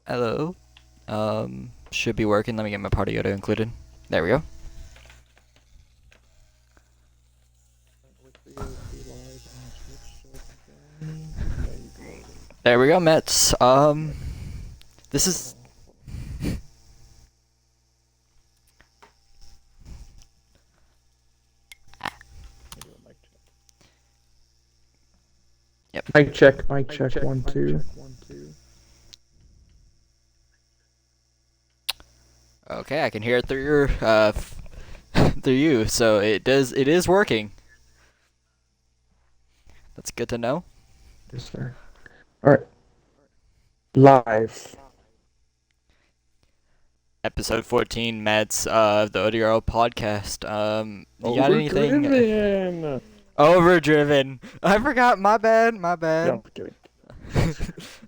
Hello. Should be working. Let me get my party auto included. There we go. There we go, Mets. This is. Yep. Mic check, one, two. Okay, I can hear it through your through you. So it is working. That's good to know. Yes, sir. All right. Live. Episode 14, Mets of the ODRL podcast. You got anything? Overdriven! Overdriven. I forgot. My bad. My bad. No, I'm kidding.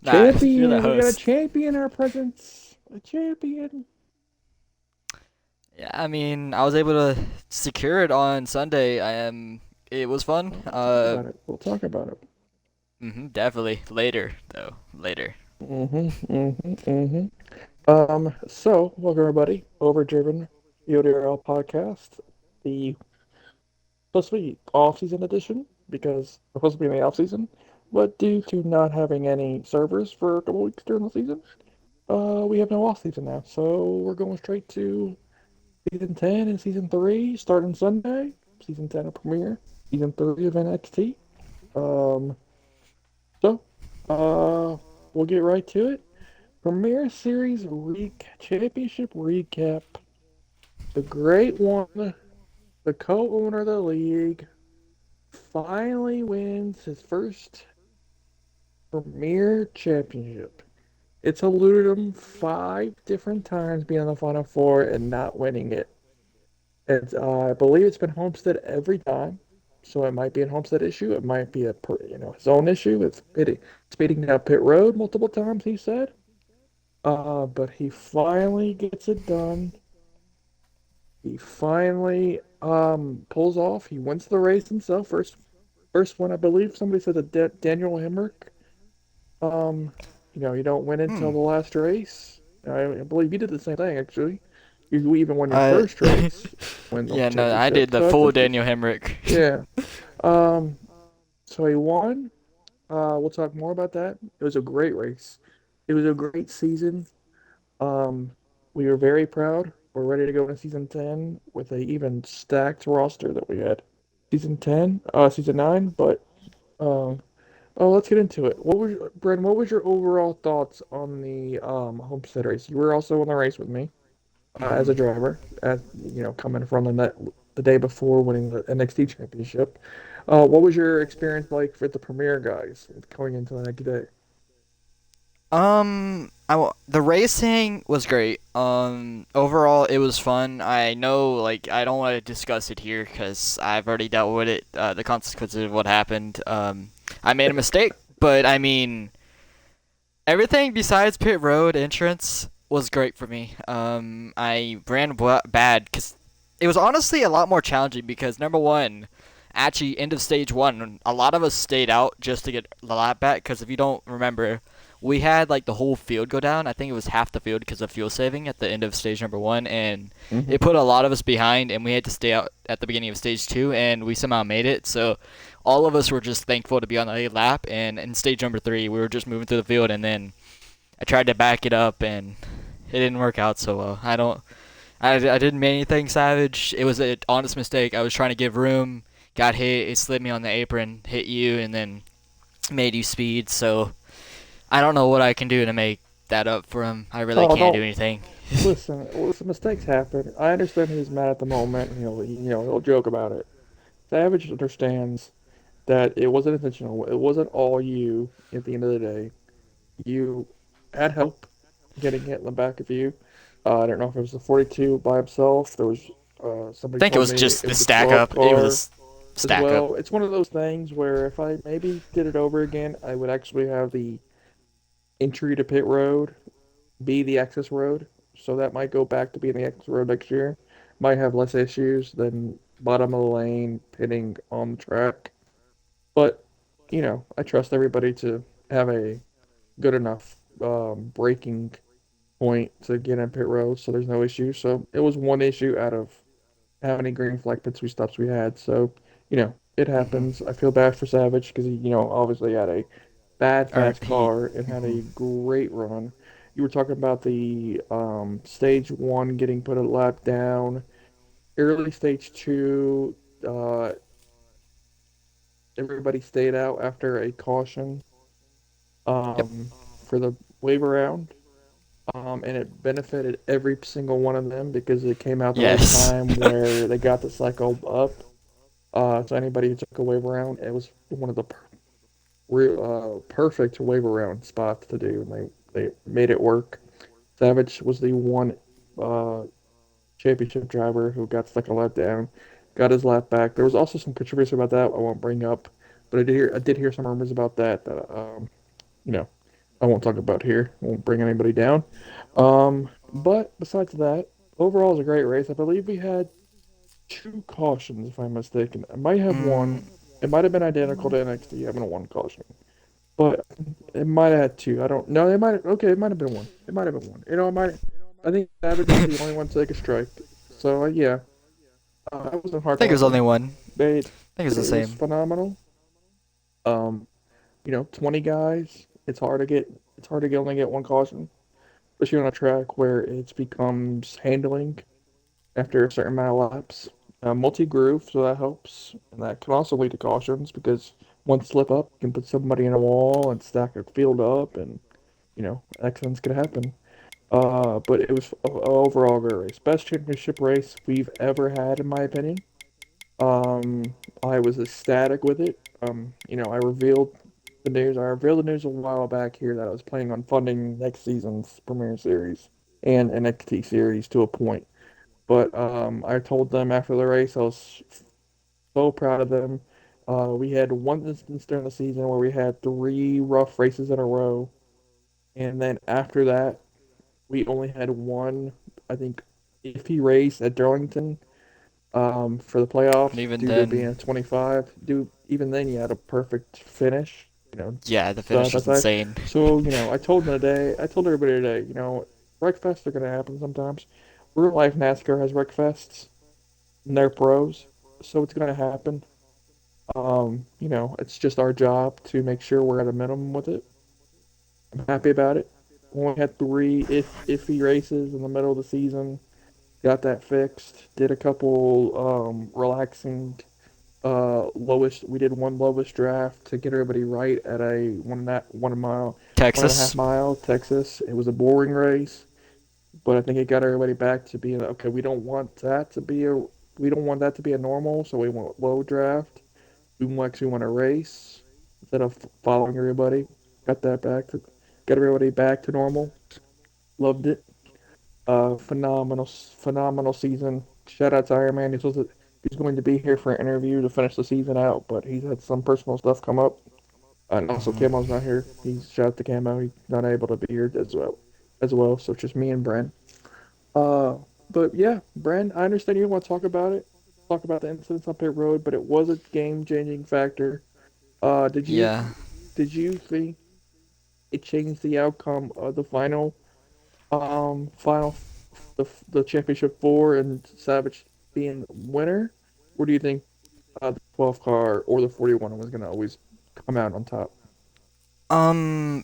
Nah, you're the Champion! We got a host. champion in our presence. A champion. Yeah, I mean, I was able to secure it on Sunday. It was fun. We'll talk about it. Definitely later though. Later. So, welcome everybody. Overdriven, the ODRL podcast. The supposed to be off-season edition because we're supposed to be in the off-season, but due to not having any servers for a couple weeks during the season, we have no off-season now. So we're going straight to season 10 and season 3 starting Sunday. Season 10 of Premiere, season 3 of NXT. Um, so, we'll get right to it. Premiere Series Championship recap. The Great One, the co-owner of the league, finally wins his first Premier Championship. It's eluded him 5 different times being on the Final Four and not winning it. I believe it's been Homestead every time, so it might be a Homestead issue. It might be his own issue. It's speeding down pit road multiple times. He said, but he finally gets it done. He finally pulls off. He wins the race himself. First one, I believe somebody said that Daniel Hemrick. You don't win until the last race. I believe you did the same thing actually. You even won your first race. Yeah, no, I did the full Daniel Hemrick. Yeah. So he won. We'll talk more about that. It was a great race. It was a great season. We were very proud. We're ready to go into season 10 with a even stacked roster that we had. Season 9, but let's get into it. What was your overall thoughts on the Homestead race? You were also in the race with me as a driver, as coming from the day before winning the NXT championship. What was your experience like for the Premier guys going into the next day? The racing was great. Overall it was fun. I know, like, I don't want to discuss it here because I've already dealt with it. The consequences of what happened. I made a mistake, but I mean, everything besides pit road entrance was great for me. I ran bad because it was honestly a lot more challenging because number one, actually end of stage one, a lot of us stayed out just to get the lap back because if you don't remember, we had like the whole field go down. I think it was half the field because of fuel saving at the end of stage number one, and it put a lot of us behind, and we had to stay out at the beginning of stage two, and we somehow made it. So all of us were just thankful to be on the lap, and in stage number three, we were just moving through the field, and then I tried to back it up, and it didn't work out so well. I didn't make anything savage. It was an honest mistake. I was trying to give room, got hit, it slid me on the apron, hit you, and then made you speed. So I don't know what I can do to make that up for him. I really can't do anything. Listen, mistakes happen. I understand he's mad at the moment, and he'll joke about it. Savage understands that it wasn't intentional. It wasn't all you at the end of the day. You had help getting hit in the back of you. I don't know if it was the 42 by himself. There was I somebody think it told was me just it the was a stack 12 up. It car was as stack well. up. It's one of those things where if I maybe did it over again, I would actually have the entry to pit road be the access road. So that might go back to being the access road next year. Might have less issues than bottom of the lane pitting on the track. But, I trust everybody to have a good enough braking point to get in pit road, so there's no issue. So it was one issue out of how many green flag pit stops we had. So, it Hmm. happens. I feel bad for Savage because he, obviously had a bad Or fast he. car and had Hmm. a great run. You were talking about the stage one getting put a lap down. Early stage two, uh, everybody stayed out after a caution Yep. for the wave around. And it benefited every single one of them because it came out the right Yes. time where they got the cycle up. So anybody who took a wave around, it was one of the perfect wave around spots to do, and they made it work. Savage was the one uh, championship driver who got stuck a lap down, got his lap back. There was also some controversy about that I won't bring up, but I did hear some rumors about that you know I won't talk about here. Won't bring anybody down. But besides that, overall it was a great race. I believe we had two cautions, if I'm mistaken. I might have Mm, one. It might have been identical to NXT having a one caution, but it might have had two. I don't know. It might. Okay, it might have been one. It might have been one. It might. I think Savage was the only one to take a strike. So yeah, I wasn't I hard think it on was only them. one. They I think it's the it was same. phenomenal. Um, 20 guys. It's hard to only get one caution, especially on a track where it becomes handling after a certain amount of laps. Multi-groove, so that helps, and that can also lead to cautions because one slip up can put somebody in a wall and stack a field up, and accidents could happen. But it was overall a great race, best championship race we've ever had, in my opinion. I was ecstatic with it. I revealed the news a while back here that I was planning on funding next season's Premier Series and NXT series to a point. But I told them after the race I was so proud of them. We had one instance during the season where we had three rough races in a row, and then after that, we only had one, I think, iffy race at Darlington for the And playoffs even due to being then, a 25. Even then, you had a perfect finish. yeah, the So finish was that's I. insane. So I told everybody today, wreck fests are gonna happen sometimes. Real life NASCAR has wreck fests, and they're pros, so it's gonna happen. It's just our job to make sure we're at a minimum with it. I'm happy about it. Only had three iffy races in the middle of the season. Got that fixed. Did a couple relaxing lowest. We did one lowest draft to get everybody right at a 1 and a half Texas. mile Texas. It was a boring race, but I think it got everybody back to being okay. We don't want that to be a normal, so we went low draft. We actually want to race instead of following everybody. Got everybody back to normal. Loved it. Phenomenal season. Shout out to Iron Man. He's going to be here for an interview to finish the season out, but he's had some personal stuff come up. And also Hmm. Camo's not here. He's shout out to Camo. He's not able to be here as well. So it's just me and Bren. Uh, but yeah, Bren, I understand you want to talk about it. Talk about the incidents on pit road, but it was a game-changing factor. Uh, did you Yeah. did you think it changed the outcome of the final the championship four and Savage being winner, or do you think the 12 car or the 41 was gonna always come out on top?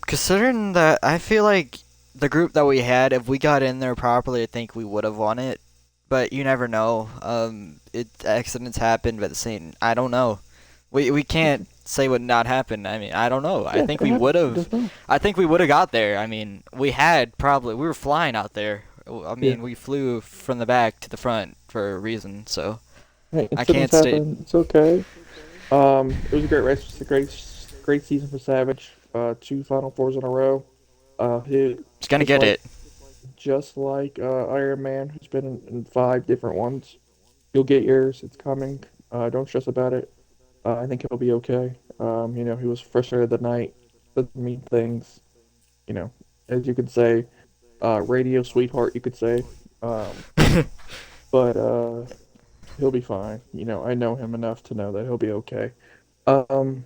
Considering that, I feel like the group that we had, if we got in there properly, I think we would have won it. But you never know. Accidents happen, but the same, I don't know. We can't say what not happened. I mean, I don't know. I Yeah, think it we would happened. You have. just know. I think we would have got there. I mean, we were flying out there. I Yeah. mean, we flew from the back to the front for a reason. So Hey, I incidents can't state. happen. It's okay. It was a great race. It was a great season for Savage. Two Final Fours in a row. He Just gonna just get like it. just like Iron Man, who's been in five different ones. You'll get yours. It's coming. Don't stress about it. I think he'll be okay. He was frustrated of the night. Doesn't mean things. You know, as you could say, radio sweetheart, you could say. Um, but he'll be fine. I know him enough to know that he'll be okay. Um,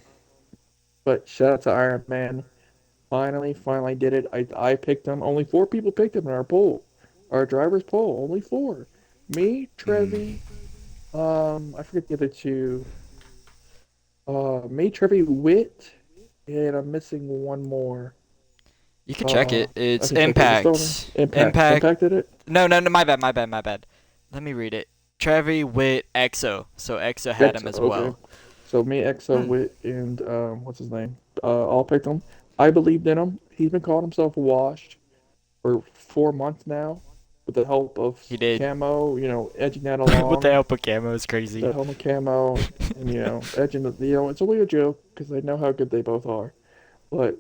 but shout out to Iron Man. finally did it. I picked him. Only four people picked him in our poll, our driver's poll. Only four. Me, Mm. Trevi, I forget the other two. Me, Trevi, Wit, and I'm missing one more. You can check it. I It's can check it. Just tell me. Impact. Impact. Impact. Impact did it. No, no, no. My bad. Let me read it. Trevi Wit EXO. So EXO had him EXO. as Okay. well. So me, EXO, Hmm. Wit, and what's his name? All picked him. I believed in him. He's been calling himself washed for 4 months now, with the help of He did. camo. Edging that With the along. help of camo is crazy. The helmet camo, and edging the. It's only a joke because I know how good they both are. But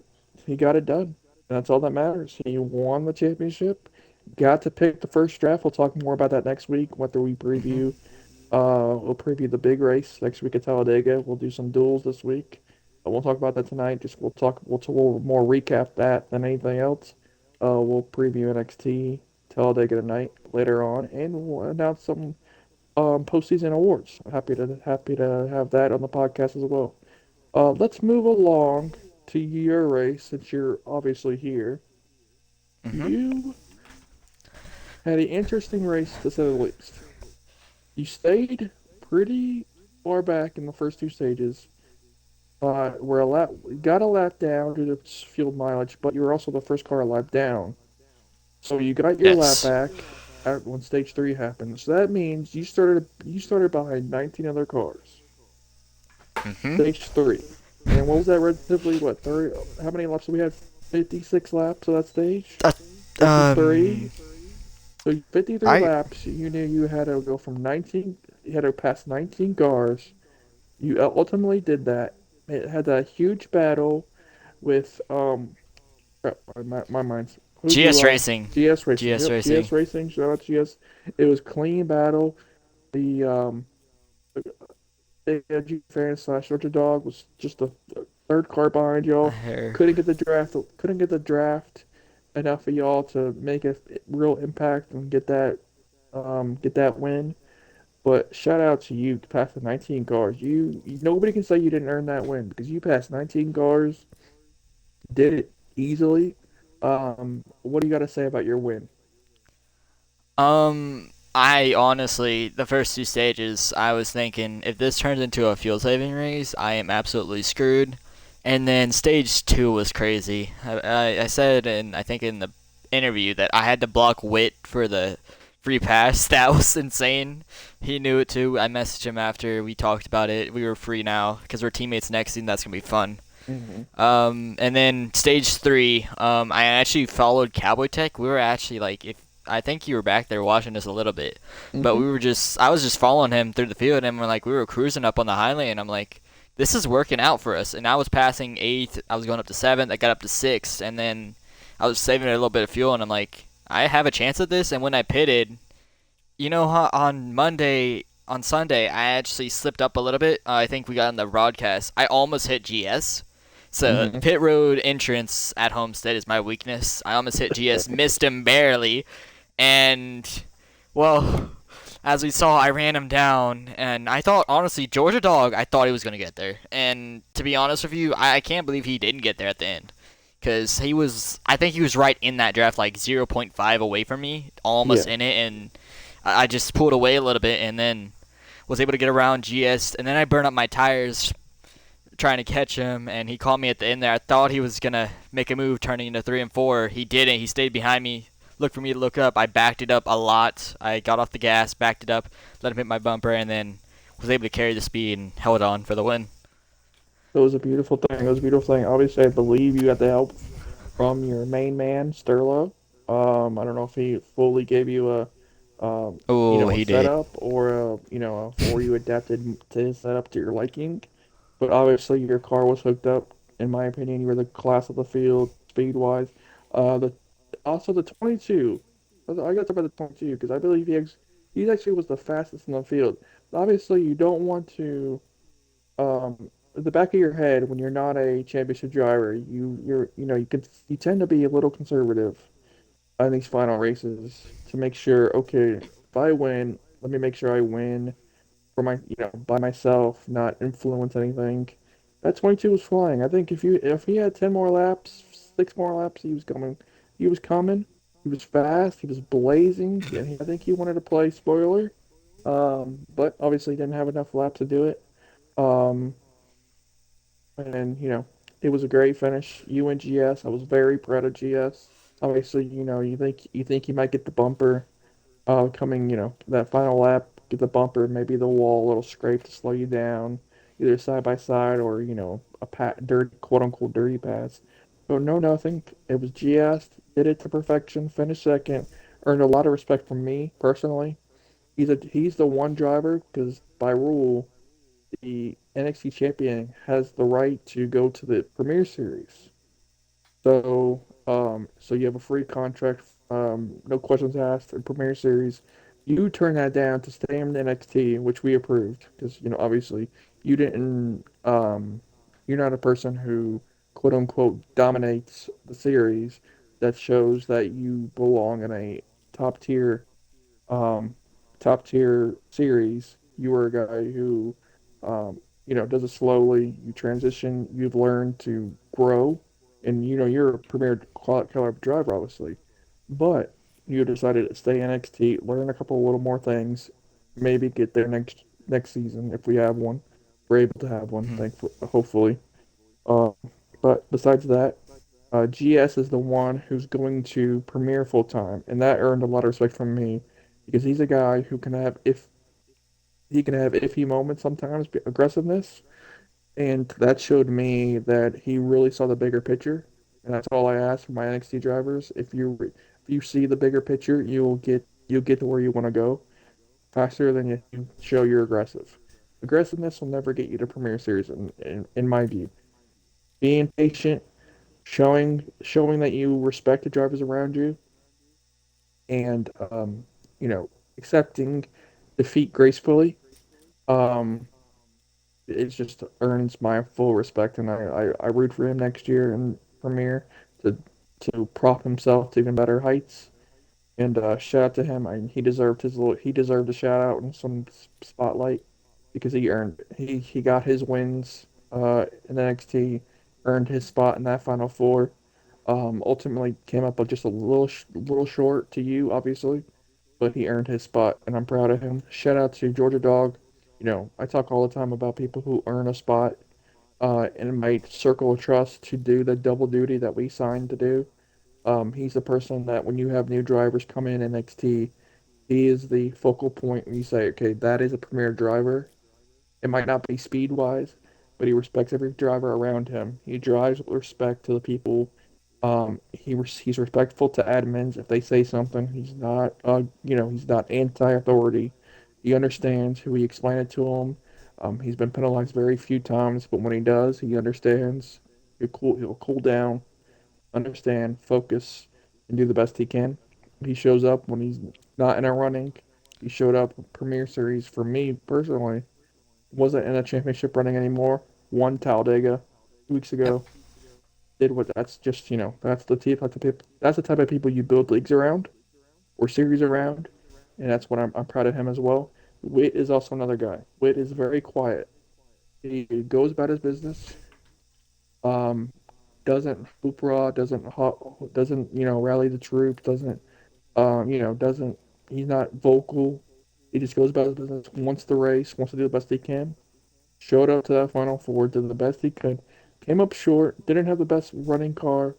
he got it done. And that's all that matters. He won the championship. Got to pick the first draft. We'll talk more about that next week. Whether we Hmm. we'll preview the big race next week at Talladega. We'll do some duels this week. But we'll talk about that tonight. Just we'll more recap that than anything else. We'll preview NXT Talladega tonight later on, and we'll announce some postseason awards. Happy to have that on the podcast as well. Let's move along to your race since you're obviously here. Hmm. You had an interesting race to say the least. You stayed pretty far back in the first two stages. Were a lap got a lap down due to field mileage, but you were also the first car a lap down. So you got your lap Yes. back when stage three happened. So that means you started behind 19 other cars. Hmm. Stage three. And what was that relatively, what, 30? How many laps did we have? 56 laps of that stage? Uh, um. 53? So 53 I. laps, you knew you had to go from 19, you had to pass 19 cars. You ultimately did that. It had a huge battle with, crap, my mind's, who'd you, GS Racing. GS Racing. GS Yep, Racing. GS Racing. Shout out GS. It was clean battle. The AG fan slash Georgia Dog was just a third car behind I y'all. hear. Couldn't get the draft enough of y'all to make a real impact and get that win. But shout out to you to pass the 19 cars. Nobody can say you didn't earn that win because you passed 19 cars, did it easily. What do you got to say about your win? I honestly, the first two stages, I was thinking if this turns into a fuel saving race, I am absolutely screwed. And then stage two was crazy. I said, and I think in the interview, that I had to block Wit for the free pass. That was insane. He knew it too. I messaged him after we talked about it. We were free now because we're teammates next season. That's gonna be fun. Hmm. And then stage three, I actually followed Cowboy Tech. We were actually like, if I think you were back there watching us a little bit, but Hmm. I was just following him through the field, and we were cruising up on the high lane. I'm like, this is working out for us. And I was passing eighth, I was going up to seventh, I got up to sixth, and then I was saving a little bit of fuel, and I'm like, I have a chance at this. And when I pitted, on Sunday, I actually slipped up a little bit. I think we got on the broadcast. I almost hit GS. So Hmm. pit road entrance at Homestead is my weakness. I almost hit GS, missed him barely, and well, as we saw, I ran him down, and I thought honestly, Georgia Dog, I thought he was gonna get there, and to be honest with you, I can't believe he didn't get there at the end, because I think he was right in that draft, like 0.5 away from me, almost Yeah. in it, and I just pulled away a little bit, and then was able to get around GS, and then I burned up my tires trying to catch him, and he caught me at the end there. I thought he was gonna make a move, turning into 3 and 4. He didn't. He stayed behind me. Looked for me to look up. I backed it up a lot. I got off the gas, backed it up, let him hit my bumper, and then was able to carry the speed and held on for the win. It was a beautiful thing. It was a beautiful thing. Obviously, I believe you got the help from your main man, Sterlo. I don't know if he fully gave you Oh, a he did. setup or you adapted to his setup to your liking. But obviously, your car was hooked up. In my opinion, you were the class of the field, speed wise. The Also the 22. I got to talk about the 22 because I believe he actually was the fastest in the field. Obviously, you don't want to at the back of your head when you're not a championship driver, you tend to be a little conservative on these final races to make sure, okay, if I win, let me make sure I win by myself, not influence anything. That 22 was flying. I think if he had 10 more laps, 6 more laps, he was coming. He was coming. He was fast. He was blazing, and I think he wanted to play spoiler. But obviously didn't have enough laps to do it. Um, and it was a great finish. You and GS, I was very proud of GS. Obviously, you think he might get the bumper coming, that final lap, get the bumper, maybe the wall, a little scrape to slow you down, either side by side or, a dirty, quote unquote, dirty pass. But no, nothing. It was GS, did it to perfection, finished second, earned a lot of respect from me personally. He's the one driver because by rule, the NXT champion has the right to go to the Premier Series. So you have a free contract, no questions asked in Premier Series. You turn that down to stay in NXT, which we approved because obviously you didn't, you're not a person who quote unquote dominates the series. That shows that you belong in a top tier um, top tier series. You were a guy who, does it slowly. You transition. You've learned to grow, and you're a premier caliber driver, obviously. But you decided to stay NXT, learn a couple of little more things, maybe get there next season if we have one. We're able to have one, Mhm. thankfully, hopefully. Uh, but besides that, GS is the one who's going to premiere full time, and that earned a lot of respect from me because he's a guy who can have if he can have iffy moments sometimes, aggressiveness, and that showed me that he really saw the bigger picture, and that's all I ask for my NXT drivers. If you see the bigger picture, you'll get to where you want to go faster than you show you're aggressive. Aggressiveness will never get you to Premier Series, in my view. Being patient, showing that you respect the drivers around you, and you know, accepting defeat gracefully. Um, it just earns my full respect, and I root for him next year in Premiere to prop himself to even better heights. And shout out to him. He deserved a shout out and some spotlight because he earned he got his wins in NXT, earned his spot in that Final Four. Ultimately came up with just a little short to you, obviously, but he earned his spot, and I'm proud of him. Shout out to Georgia Dog. I talk all the time about people who earn a spot in my circle of trust to do the double duty that we signed to do. He's the person that when you have new drivers come in NXT, he is the focal point when you say, okay, that is a premier driver. It might not be speed wise, but he respects every driver around him. He drives with respect to the people. He's respectful to admins if they say something. He's not anti-authority. He understands who he explain it to him. He's been penalized very few times, but when he does, he understands. He'll cool down, understand, focus, and do the best he can. He shows up when he's not in a running. He showed up Premier Series for me personally. Wasn't in a championship running anymore. Won Talladega 2 weeks Yep. ago. Did what? That's just that's the type of people you build leagues around or series around, and that's what I'm proud of him as well. Witt is also another guy. Witt is very quiet. He goes about his business. Um, doesn't hoopra, doesn't rally the troops, doesn't he's not vocal. He just goes about his business, wants to race, wants to do the best he can. Showed up to that Final Four, did the best he could. Came up short, didn't have the best running car.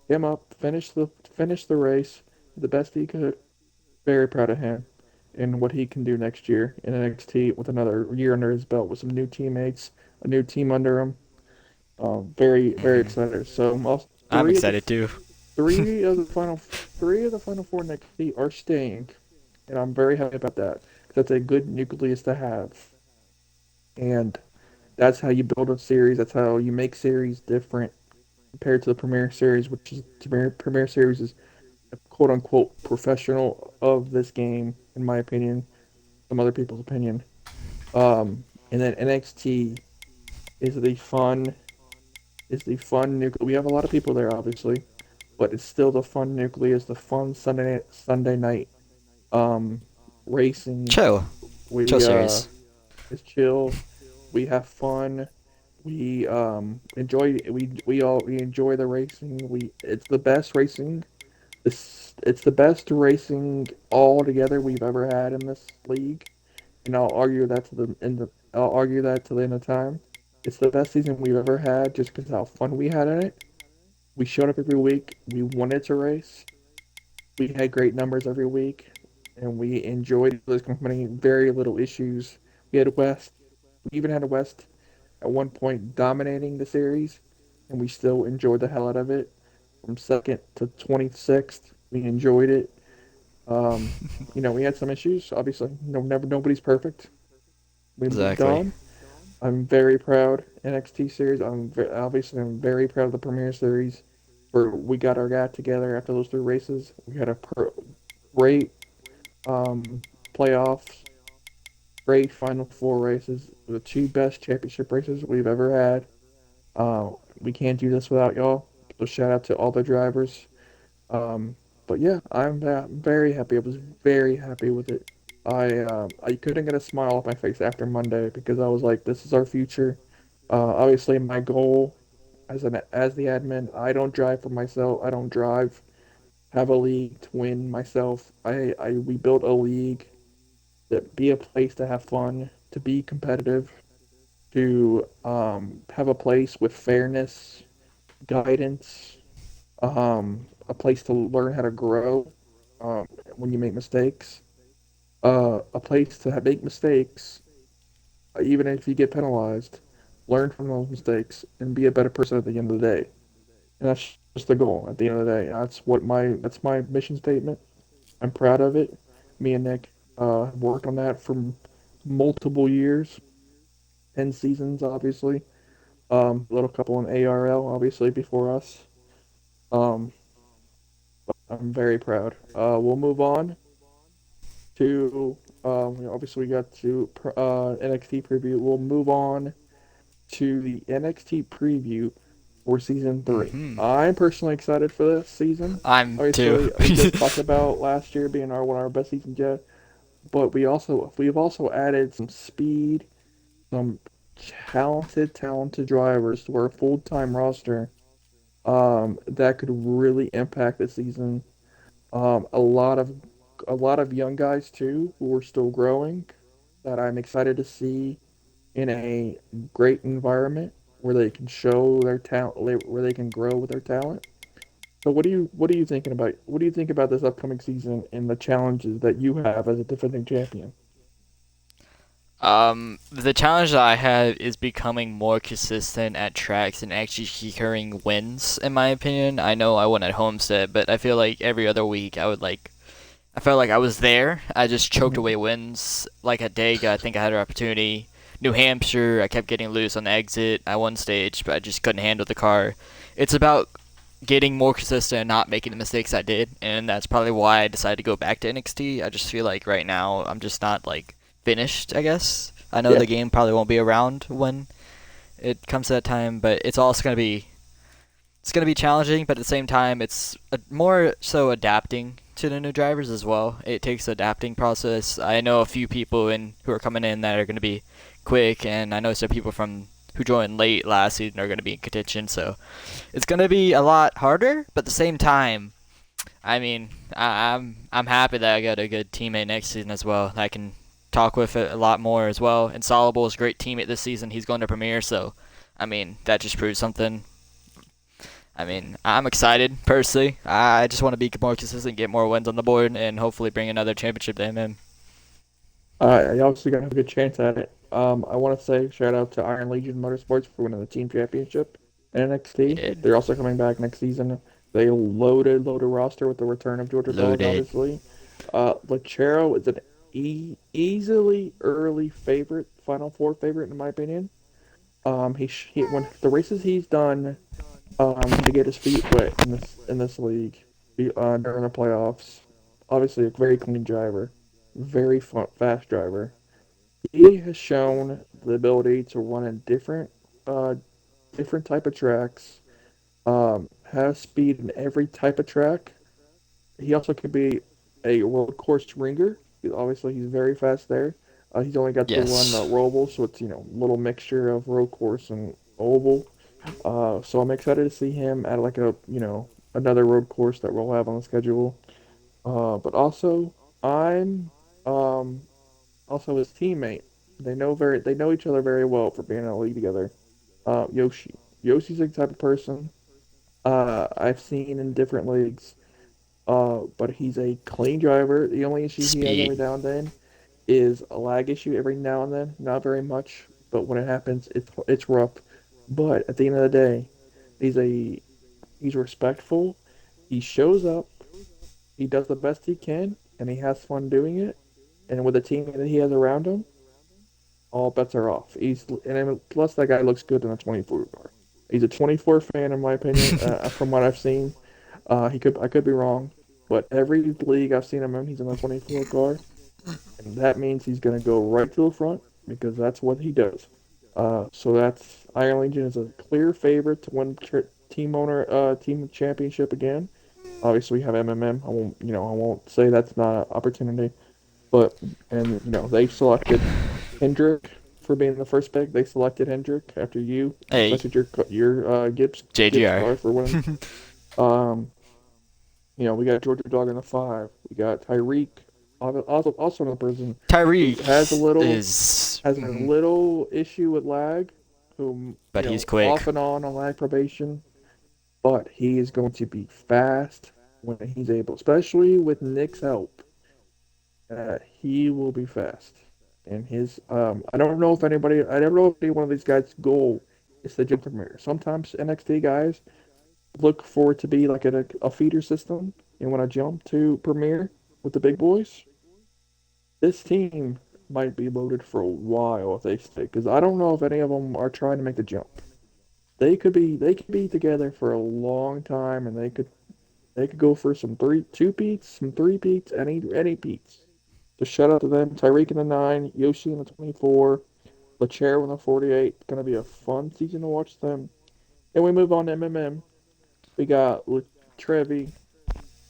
Came up, finished the race, the best he could. Very proud of him and what he can do next year in NXT with another year under his belt with some new teammates, a new team under him. Very very Mhm. excited. So I'm three of the excited too. three of the final four in NXT are staying, and I'm very happy about that. That's a good nucleus to have, and that's how you build a series. That's how you make series different compared to the Premier Series, which is Premier Series is a quote unquote professional of this game, in my opinion, some other people's opinion. And then NXT is the fun nucleus. We have a lot of people there, obviously, but it's still the fun nucleus, the fun Sunday night um racing. Chill. Chill We series. It's chill. We have fun. We enjoy the racing. We It's the best racing. It's the best racing altogether we've ever had in this league, and I'll argue that to the end of time. It's the best season we've ever had just because how fun we had in it. We showed up every week. We wanted to race. We had great numbers every week, and we enjoyed this company. Very little issues. We had West. We even had a West at one point dominating the series, and we still enjoyed the hell out of it. From second to 26th, we enjoyed it. Um, we had some issues. Obviously, nobody's perfect. We moved Exactly. on. I'm very proud NXT series. I'm very proud of the Premier series. For we got our guy together after those three races. We had a great playoffs, great Final Four races, the two best championship races we've ever had. We can't do this without y'all. So shout out to all the drivers. Um, but yeah, I'm very happy. I was very happy with it. I couldn't get a smile off my face after Monday because I was like, this is our future. Obviously, my goal as the admin, I don't drive for myself. I don't drive. Have a league to win myself. We built a league that be a place to have fun, to be competitive, to have a place with fairness, guidance, a place to learn how to grow when you make mistakes, a place to make mistakes, even if you get penalized, learn from those mistakes and be a better person at the end of the day. And that's just the goal at the end of the day. That's my mission statement. I'm proud of it. Me and Nick have worked on that for multiple years, 10 seasons, obviously. A little couple in ARL, obviously, before us. Um, I'm very proud. We'll move on to obviously we got to NXT preview. We'll move on to the NXT preview for season three. Hmm. I'm personally excited for this season. I'm too. Obviously, we just talked about last year being one of our best seasons yet, but we've also added some speed, some talented drivers to our full time roster. That could really impact the season. Um, a lot of a lot of young guys too who are still growing that I'm excited to see in a great environment where they can show their talent, where they can grow with their talent. So what are you thinking about? What do you think about this upcoming season and the challenges that you have as a defending champion? The challenge that I have is becoming more consistent at tracks and actually securing wins. In my opinion, I know I won at Homestead, but I feel like every other week I felt like I was there. I just choked Mhm. away wins. Like at Dega, I think I had an opportunity. New Hampshire, I kept getting loose on the exit. I won stage, but I just couldn't handle the car. It's about getting more consistent and not making the mistakes I did, and that's probably why I decided to go back to NXT. I just feel like right now I'm just not like finished. I guess I know Yeah, the game probably won't be around when it comes to that time, but it's gonna be challenging. But at the same time, it's more so adapting to the new drivers as well. It takes an adapting process. I know a few people who are coming in that are gonna be quick, and I know some people from who joined late last season are gonna be in contention. So it's gonna be a lot harder, but at the same time, I mean, I'm happy that I got a good teammate next season as well. I can talk with it a lot more as well. And Solable is a great teammate this season. He's going to Premier, so I mean that just proves something. I mean, I'm excited personally. I just want to be more consistent, get more wins on the board, and hopefully bring another championship to MM. I obviously gonna have a good chance at it. I want to say shout out to Iron Legion Motorsports for winning the team championship in We NXT. did They're also coming back next season. They loaded roster with the return of Georgia Dog, loaded. obviously. Lachero is an easily early favorite, Final Four favorite in my opinion. When the races he's done to get his feet wet in this league during the playoffs. Obviously, a very clean driver, very fast driver. He has shown the ability to run in uh, different type of tracks. Has speed in every type of track. He also can be a road course ringer. Obviously, he's very fast there. He's only got to run Yes. rollable, so it's a little mixture of road course and oval. So I'm excited to see him at like a, another road course that we'll have on the schedule. But also I'm um also his teammate. They know each other very well for being in a league together. Yoshi. Yoshi's the type of person I've seen in different leagues. But he's a clean driver. The only issue he has every Speed. now and then is a lag issue every now and then. Not very much, but when it happens, it's rough. But at the end of the day, he's a he's respectful. He shows up. He does the best he can, and he has fun doing it. And with the team that he has around him, all bets are off. Plus that guy looks good in a 24 car. He's a 24 fan in my opinion, from what I've seen. I could be wrong, but every league I've seen him in, he's in a 24 car, and that means he's gonna go right to the front because that's what he does. So that's Iron Legion is a clear favorite to win team championship again. Obviously, we have MMM. I won't say that's not an opportunity, but and they selected Hendrick for being the first pick. They selected Hendrick after you Hey, selected your Gibbs JGR. car for winning. Um, we got Georgia Dog in the five. We got Tyreek, also in the prison, who Tyreek is, has a little issue with lag, who but he's off quick. and on lag probation, but he is going to be fast when he's able, especially with Nick's help. He will be fast. And I don't know if any one of these guys' goal is to jump premier. Sometimes NXT guys look for it to be like a feeder system and want to jump to premier with the big boys. This team might be loaded for a while if they stay, because I don't know if any of them are trying to make the jump. They could be together for a long time, and they could go for two peats, some three peats, any peats. Just shout out to them. Tyreek in the 9, Yoshi in the 24, LeChair in the 48. Gonna be a fun season to watch them. And we move on to MMM. We got Trevi,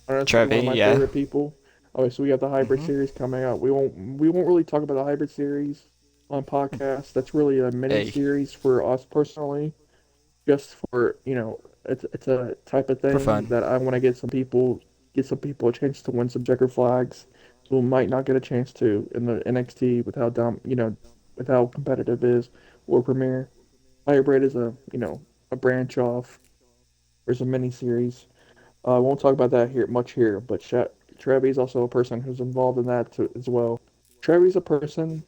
honestly one of Trevi, my yeah. favorite people. Obviously, we got the hybrid hmm series coming up. We won't really talk about the hybrid series on podcast. That's really a mini Hey, series for us personally, just for it's a type of for thing fun. that I want to get some people a chance to win some checker flags who might not get a chance to in the NXT with how with how competitive it is or Premier. Hybrid is a branch off. There's a mini series. I won't talk about that here much here, but Trevi's also a person who's involved in that too, as well. Trevi's a person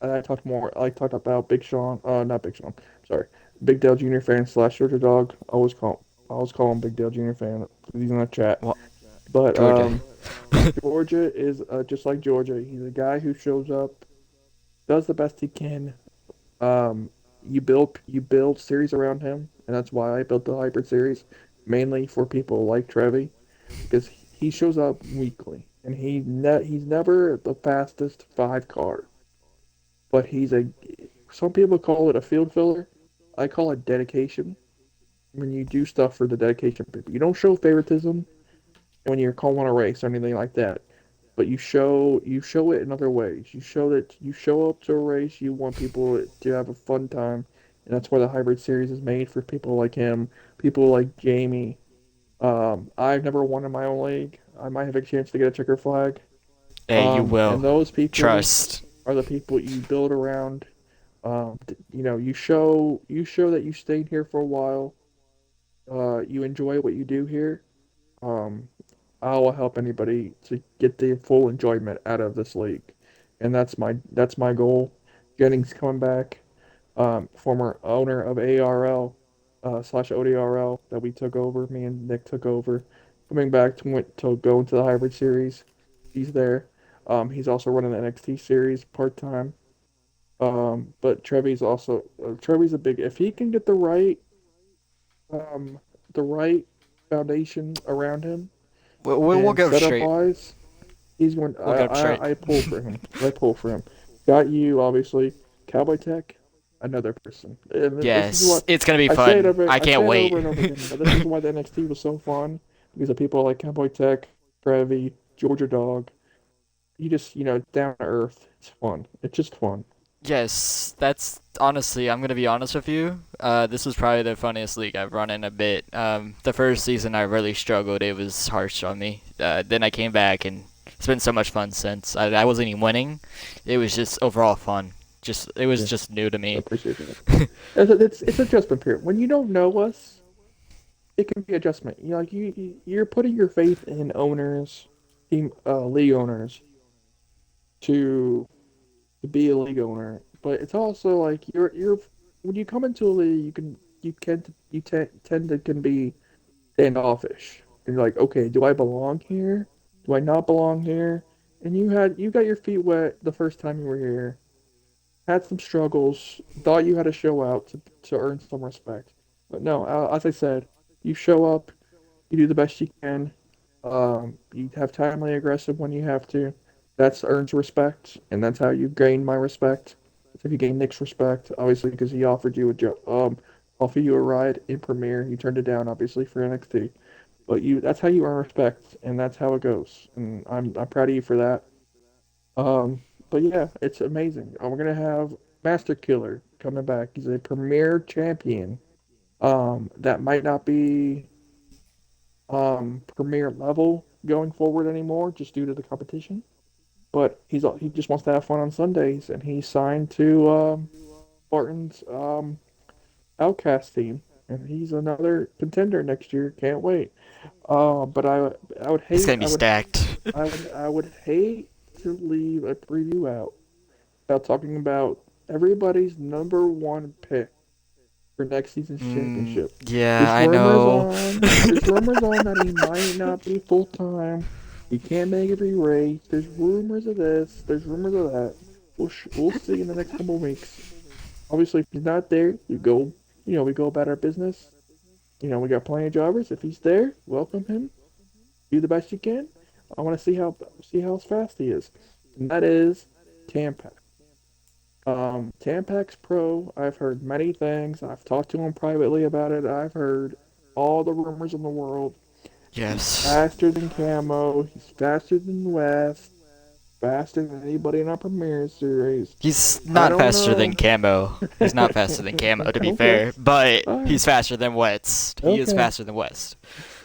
I talked about Big Sean, not Big Sean, sorry, Big Dale Jr. fan slash Georgia Dog. I always call him Big Dale Jr. fan. He's in the chat. Well, But Georgia. Georgia is just like Georgia. He's a guy who shows up, does the best he can. Um, you build series around him, and that's why I built the hybrid series, mainly for people like Trevi, because he shows up weekly, and he's never the fastest five car, but some people call it a field filler. I call it dedication. When you do stuff for the dedication people, you don't show favoritism when you're calling a race or anything like that. But you show it in other ways. You show that you show up to a race, you want people to have a fun time, and that's why the hybrid series is made for people like him, people like Jamie. I've never won in my own league. I might have a chance to get a checker flag. Hey, you And will. those people Trust. are the people you build around. You show that you stayed here for a while. You enjoy what you do here. Um, I will help anybody to get the full enjoyment out of this league, and that's my goal. Jennings coming back, former owner of ARL slash ODRL that we took over. Me and Nick took over, coming back to go into the hybrid series. He's there. He's also running the NXT series part time. But Trevi's a big. If he can get um the right foundation around him We'll and go setup straight. wise, he's going. We'll go straight. I pull for him. I pull for him. Got you, obviously. Cowboy Tech, another person. And this is Yes, what it's gonna be fun. I I can't say it over wait. and over again. But this is why the NXT was so fun because of people like Cowboy Tech, Trevi, Georgia Dog. You just down to earth. It's fun. It's just fun. Yes, that's honestly, I'm gonna be honest with you. This was probably the funniest league I've run in a bit. The first season I really struggled. It was harsh on me. Then I came back and it's been so much fun since. I wasn't even winning. It was just overall fun. Just it was Yeah, just new to I me. appreciate that. It's adjustment period. When you don't know us, it can be adjustment. You're putting your faith in owners, league owners to be a league owner, but it's also like you're when you come into a league, you tend to can be standoffish. And you're like, okay, do I belong here? Do I not belong here? And you got your feet wet the first time you were here, had some struggles, thought you had to show out to earn some respect. But no, as I said, you show up, you do the best you can. You have timely aggressive when you have to. That's earns respect, and that's how you gain my respect. That's if you gain Nick's respect, obviously, because he offered you a ride in Premiere. You turned it down, obviously, for NXT. But that's how you earn respect, and that's how it goes. And I'm proud of you for that. But yeah, it's amazing. We're gonna have Master Killer coming back. He's a Premier champion. That might not be Premier level going forward anymore, just due to the competition. But he just wants to have fun on Sundays, and he signed to Barton's Outcast team, and he's another contender next year. Can't wait. But I would It's hate gonna be stacked. I would hate to leave a preview out without talking about everybody's number one pick for next season's championship. Yeah, I know. There's rumors on that he might not be full time. He can't make every race. There's rumors of this. There's rumors of that. We'll see in the next couple of weeks. Obviously, if he's not there, we go about our business. We got plenty of jobbers. If he's there, welcome him. Do the best you can. I want to see how fast he is, and that is Tampa. Tampax Pro, I've heard many things. I've talked to him privately about it. I've heard all the rumors in the world. He's Yes. faster than Camo. He's faster than West. Faster than anybody in our Premier Series. He's I not don't faster know. than Camo. He's not faster than Camo, to be Okay. fair, but All right. he's faster than West. He is Okay. faster than West.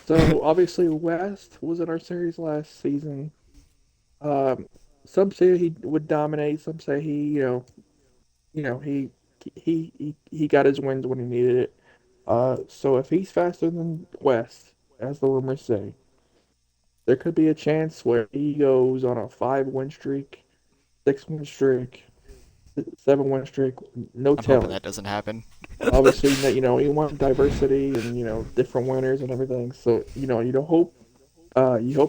So obviously West was in our series last season. Um, some say he would dominate. Some say you know, he got his wins when he needed it. So if he's faster than West, as the rumors say, there could be a chance where he goes on a 5 win streak, 6 win streak, 7 win streak. No I'm hoping telling. that doesn't happen. Obviously, he wants diversity and different winners and everything. So you hope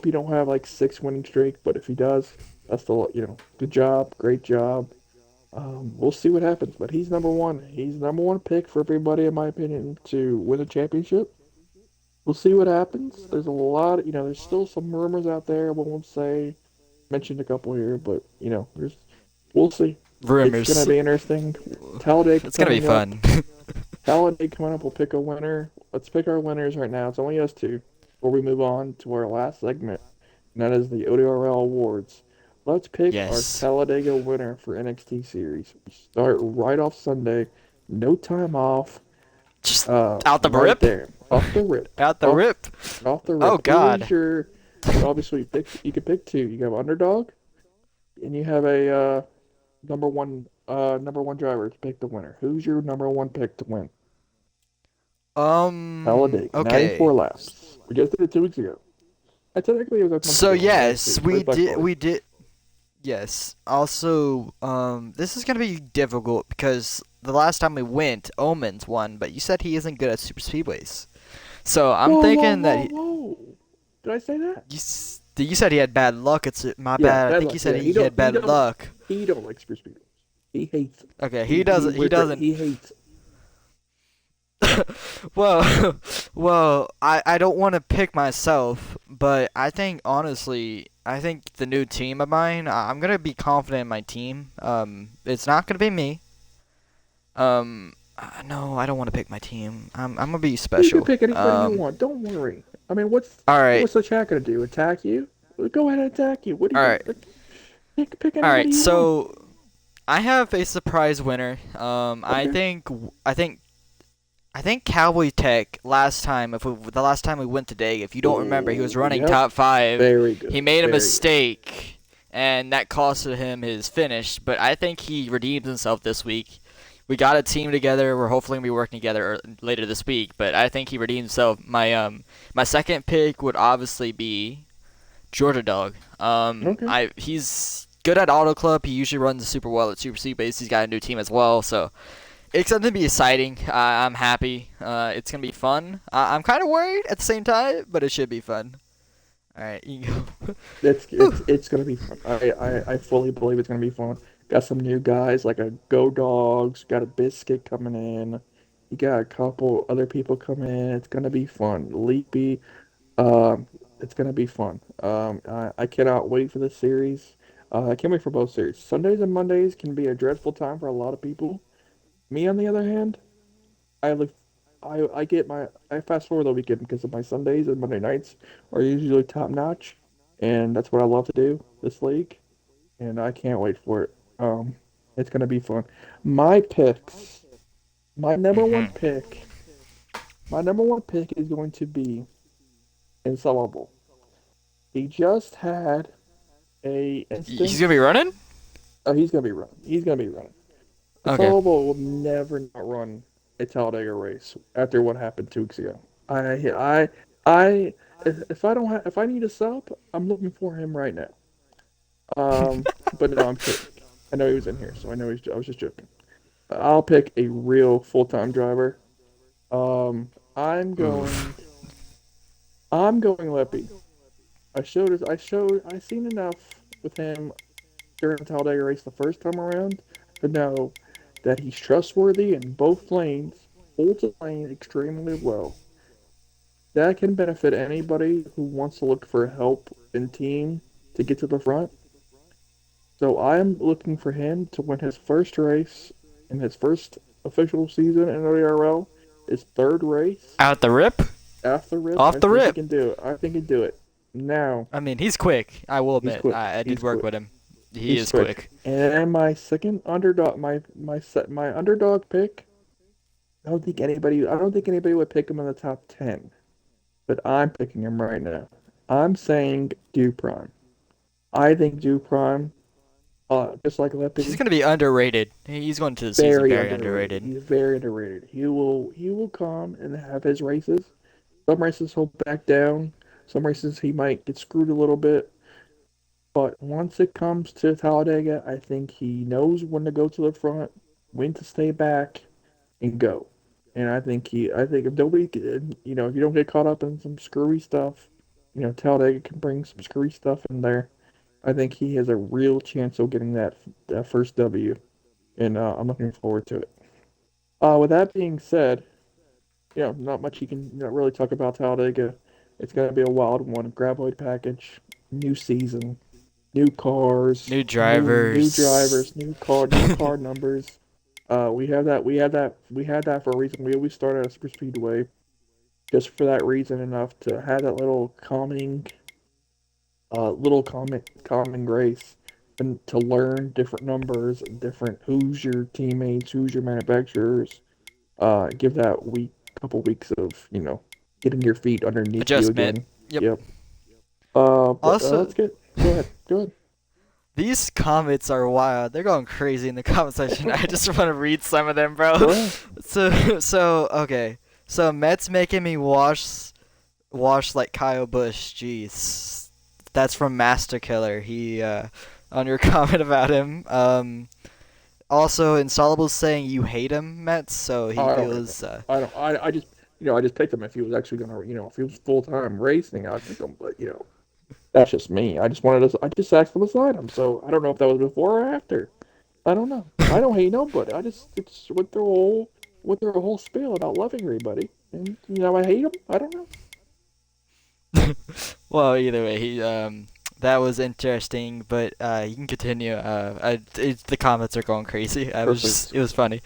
you don't have like 6 winning streak, but if he does, that's good job, great job. We'll see what happens, but he's number one. He's number one pick for everybody, in my opinion, to win the championship. We'll see what happens. There's a lot, there's still some rumors out there. I won't say, mentioned a couple here, but we'll see. It's gonna Rumors. be interesting. Talladega It's gonna be coming up. fun. Talladega coming up. We'll pick a winner. Let's pick our winners right now. It's only us two. Before we move on to our last segment, and that is the ODRL Awards. Let's pick our Yes. Talladega winner for NXT series. We start right off Sunday, no time off. Just out the Right rip. there, off the rip, Out the off rip. off the Oh rip. Who is God. your? Obviously, you can pick two. You have underdog, and you have a number one driver to pick the winner. Who's your number one pick to win? Talladega, Okay. 94 laps. We just did it 2 weeks ago. Technically, it was a month So ago. My bad, yes, Steve. Right we back did. forward. We did. Yes. Also, this is gonna be difficult because the last time we went, Omens won, but you said he isn't good at super speedways. So I'm Whoa, whoa, thinking that whoa, whoa! Did I say that? you said he had bad luck. It's my Yeah, bad. I bad think you luck. said Yeah, he had bad luck. he don't like super speeders. He hates it. Okay, he doesn't. He doesn't. He hates it. Well, well, I don't want to pick myself, but I think honestly, I think the new team of mine, I'm gonna be confident in my team. It's not gonna be me. No, I don't want to pick my team. I'm gonna be You can special. pick anybody you want. Don't worry. I mean, All right, what's the chat gonna do? Attack you? Well, go ahead and attack you. What do all you right, like, pick all anybody right. you want. So I have a surprise winner. I Okay. think I think I think Cowboy Tech last time, if we, the last time we went today, if you don't remember, he was Oh, running yep. top five. Very He good. made a Very good. mistake, and that costed him his finish. But I think he redeemed himself this week. We got a team together. We're hopefully gonna be working together later this week. But I think he redeemed himself. My second pick would obviously be Georgia Dog. Okay. He's good at Auto Club. He usually runs super well at Super C base. He's got a new team as well, so it's going to be exciting. I'm happy. It's going to be fun. I'm kind of worried at the same time, but it should be fun. All right, you go. It's Whew. it's it's gonna be fun. I fully believe it's gonna be fun. Got some new guys like a Go Dogs. Got a Biscuit coming in. You got a couple other people coming in. It's gonna be fun. Leapy. Um, it's gonna be fun. I cannot wait for this series. I can't wait for both series. Sundays and Mondays can be a dreadful time for a lot of people. Me, on the other hand, I look, I fast forward the weekend because of my Sundays and Monday nights are usually top notch, and that's what I love to do this league, and I can't wait for it. It's gonna be fun. My picks, my number one Mhm. pick, my number one pick is going to be Insoluble. He just had a He's gonna be instance. running. Oh, he's gonna be running. He's gonna be running. Okay. Insoluble will never not run a Talladega race after what happened 2 weeks ago. I, if I don't have, if I need a sub, I'm looking for him right now. But no, I'm kidding. I know he was in here, so I know I was just joking. I'll pick a real full-time driver. Um, I'm going, Oof. I'm going Lippy. I seen enough with him during the Talladega race the first time around to know that he's trustworthy in both lanes, holds a lane extremely well. That can benefit anybody who wants to look for help in team to get to the front. So I'm looking for him to win his first race in his first official season in ODRL, his third race Out the rip. after rip. Off I the think he rip. can do it. I think he can do it. Now, I mean, he's quick. I will he's admit. quick. I did He's work with quick. him. He He's is quick. quick. And my second underdog, my underdog pick. I don't think anybody would pick him in the top 10, but I'm picking him right now. I'm saying Prime. I think Prime, just like He's Leppy, gonna be underrated. He's going to the season very very underrated. underrated. He's very underrated. He will come and have his races. Some races he'll back down. Some races he might get screwed a little bit. But once it comes to Talladega, I think he knows when to go to the front, when to stay back, and go. And I think if nobody, if you don't get caught up in some screwy stuff, Talladega can bring some screwy stuff in there. I think he has a real chance of getting that first W, and I'm looking forward to it. With that being said, not much you can not really talk about Talladega. It's gonna be a wild one. Graboid package, new season, new cars, New new drivers. drivers, new car numbers. We had that for a reason. We always start at a super speedway just for that reason enough to have that calming grace and to learn different numbers, different who's your teammates, who's your manufacturers. Give that couple weeks of getting your feet underneath you Adjustment. again. Yep. Yep. But Also, let's get go ahead, go ahead. these comments are wild. They're going crazy in the comment section. I just want to read some of them, bro. Go ahead. So okay. So Mets making me wash like Kyle Busch. Jeez, that's from Master Killer. He on your comment about him. Also, Insoluble saying you hate him, Mets. So he I don't hate him. feels. I don't. I just picked him if he was actually gonna, if he was full time racing, I'd pick him. But that's just me. I just asked him beside him. So I don't know if that was before or after. I don't know. I don't hate nobody. I just went through a whole spiel about loving everybody, and I hate him. I don't know. Well, either way, he that was interesting, but you can continue. The comments are going crazy. Perfect. It was funny.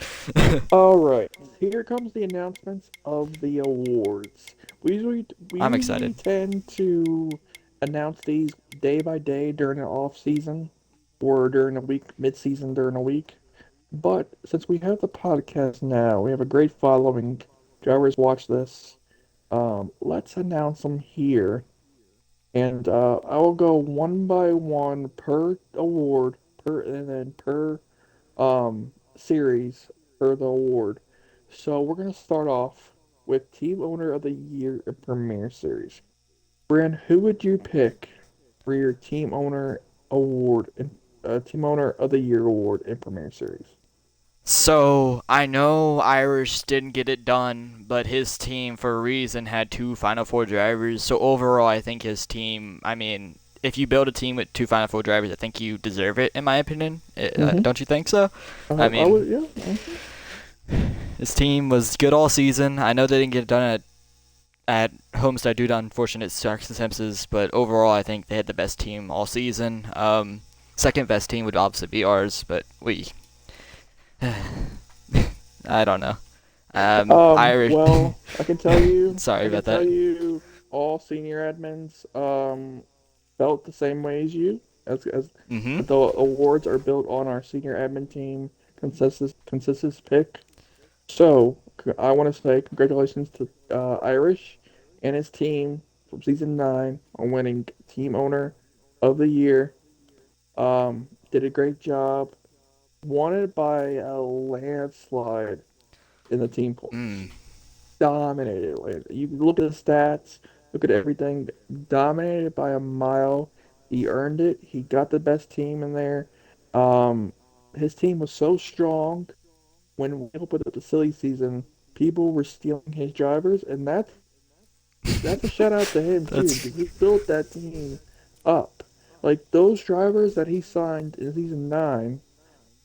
All right. Here comes the announcements of the awards. We I'm usually excited. tend to announce these day by day during the off season, or during the week, mid-season during the week. But since we have the podcast now, we have a great following. Drivers watch this. Let's announce them here, and I will go one by one per award, and then per series for the award. So we're gonna start off with Team Owner of the Year in Premier Series. Brand, who would you pick for your Team Owner award and Team Owner of the Year award in Premier Series? So I know Irish didn't get it done, but his team, for a reason, had two Final Four drivers. So overall, I think his team. I mean, if you build a team with two Final Four drivers, I think you deserve it, in my opinion. Mm-hmm. Don't you think so? I I mean, would, yeah. Mhm. his team was good all season. I know they didn't get it done at Homestead due to unfortunate circumstances, but overall, I think they had the best team all season. Second best team would obviously be ours, but we. I don't know. Irish. Well, I can tell you, Sorry I can about tell that. you, all senior admins felt the same way as you, as Mhm. the awards are built on our senior admin team consensus pick. So I want to say congratulations to Irish and his team from season 9 on winning Team Owner of the Year. Did a great job. Won it by a landslide in the team points. Mm. Dominated. Like, you look at the stats, look at everything. Dominated by a mile. He earned it. He got the best team in there. Um, his team was so strong when we opened up the silly season. People were stealing his drivers, and that's a shout out to him too, That's because he built that team up. Like those drivers that he signed in season 9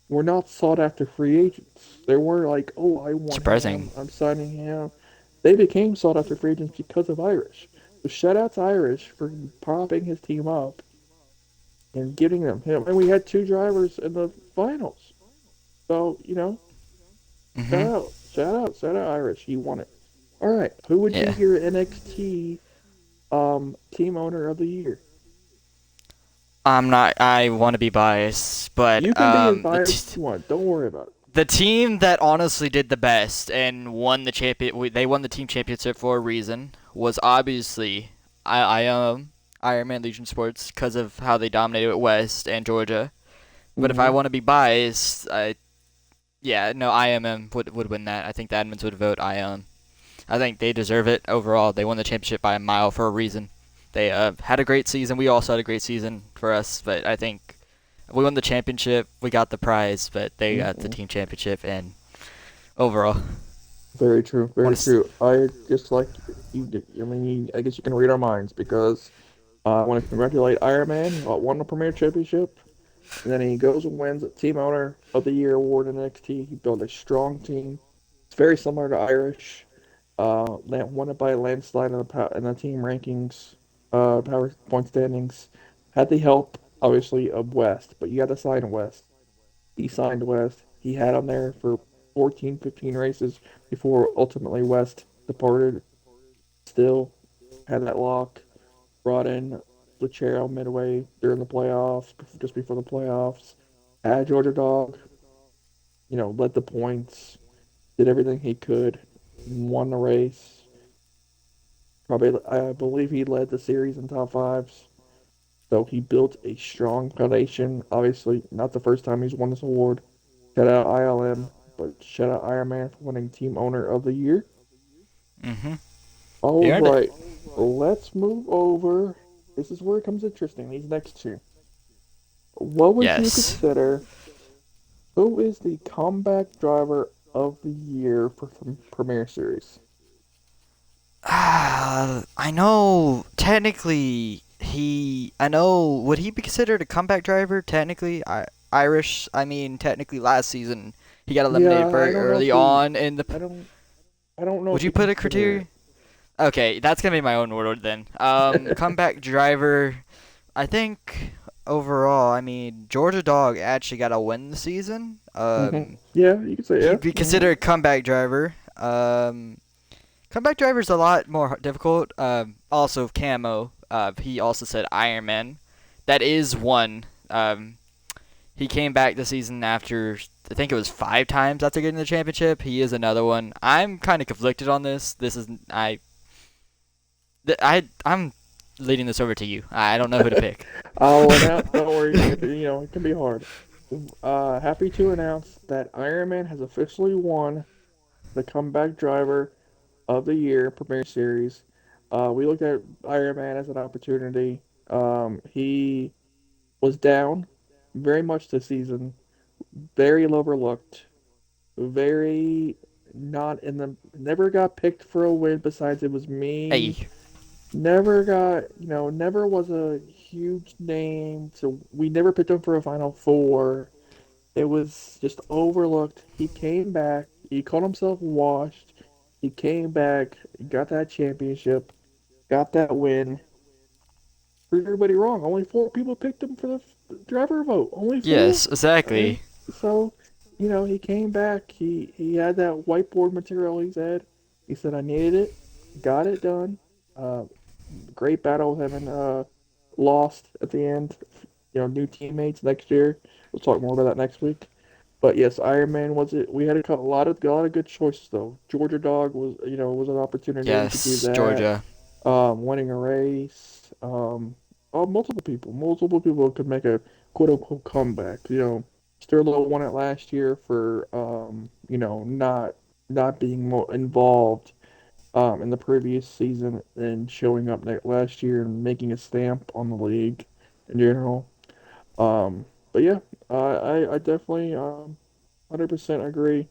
were not sought after free agents. They were like, oh, I want him, surprising. I'm signing him. They became sought after free agents because of Irish. So shout out to Irish for propping his team up and getting them him. And we had two drivers in the finals. So, Mhm. shout out Irish. He won it. All right, who would be Yeah. your NXT team owner of the year? I'm not. I want to be biased, You but can be as biased as you want. Don't worry about it. the team that honestly did the best and won the champion. They won the team championship for a reason. Was obviously Ironman Legion Sports because of how they dominated at West and Georgia. But if I Mm-hmm. want to be biased, yeah, no, IMM would win that. I think the admins would vote IM. I think they deserve it overall. They won the championship by a mile for a reason. They had a great season. We also had a great season for us, but I think we won the championship. We got the prize, but they got the Mm-hmm. team championship. And overall, Very true. want Very to. true. I just like you. I mean, I guess you can read our minds because I want to congratulate Iron Man. He won the Premier Championship, and then he goes and wins a Team Owner of the Year award in NXT. He built a strong team. It's very similar to Irish. Won it by a landslide in the team rankings, power point standings. Had the help, obviously, of West, but you got to sign West. He signed West. He had him there for 14, 15 races before ultimately West departed. Still had that lock. Brought in Lucero midway during the playoffs, just before the playoffs. Had Georgia Dog, led the points, did everything he could, won the race. Probably, I believe he led the series in top fives. So he built a strong foundation. Obviously, not the first time he's won this award. Shout out ILM, but shout out Iron Man for winning Team Owner of the Year. Mm-hmm. He All earned it. right, let's move over. This is where it comes interesting. These next two. What would you Yes. consider? Who is the comeback driver of the year for Premier Series? I know technically he. I know. Would he be considered a comeback driver? Technically, Irish. I mean, technically, last season he got eliminated Yeah, I very don't know if early we. on in the. I don't. I don't know Would if you we put a consider criteria? Okay, that's gonna be my own word then. it. Comeback driver. I think overall, I mean, Georgia Dog actually got a win this season. Yeah, you could say yeah. He'd be considered a comeback driver. Comeback driver's a lot more difficult. Also, Camo. He also said Iron Man. That is one. He came back the season after, I think it was 5 times after getting the championship. He is another one. I'm kind of conflicted on this. This is I'm leading this over to you. I don't know who to pick. I'll announce. Don't worry. It can be hard. Happy to announce that Iron Man has officially won the comeback driver of the year Premier Series. We looked at Iron Man as an opportunity. He was down very much this season, very overlooked, very not in the never got picked for a win besides it was me. Hey, Never got, never was a huge name. So we never picked him for a Final Four. It was just overlooked. He came back. He called himself washed. He came back, got that championship, got that win. Proved everybody wrong. Only four people picked him for the driver vote. Only four. yes, And exactly. so, he came back. He had that whiteboard material. He said I needed it, got it done. Uh, Great battle with him and lost at the end. New teammates next year. We'll talk more about that next week. But yes, Iron Man was it. We had a lot of good choices though. Georgia Dog was an opportunity to do Yes, that. Georgia. Winning a race. Multiple people could make a quote unquote comeback. Sterlo won it last year for not being more involved in the previous season and showing up last year and making a stamp on the league in general. But yeah, I definitely 100% agree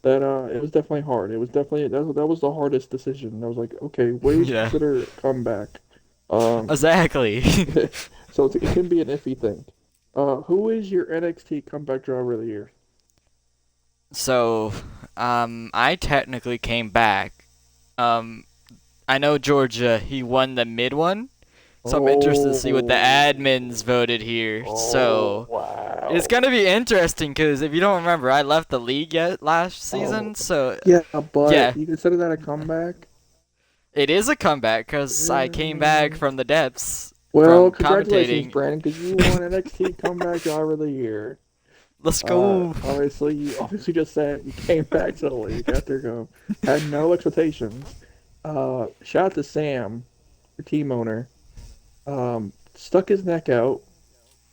that it was definitely hard. It was definitely that was the hardest decision. I was like, okay, what do you Yeah, consider a comeback? Um, exactly. so it can be an iffy thing. Who is your NXT comeback driver of the year? So, I technically came back. Um, I know Georgia, he won the mid one, so I'm interested to see what the admins Oh, voted here. oh, So, it's wow. gonna be interesting because if you don't remember, I left the league yet last Oh, season, so yeah, but yeah, you consider that a comeback? it is a comeback because I came back Uh, from the depths well, from congratulations, commentating. Brandon, because you won NXT Comeback Driver of the Year. Let's go. Obviously, you obviously just said you came back to the league after go had no expectations. Shout out to Sam, your team owner. Stuck his neck out.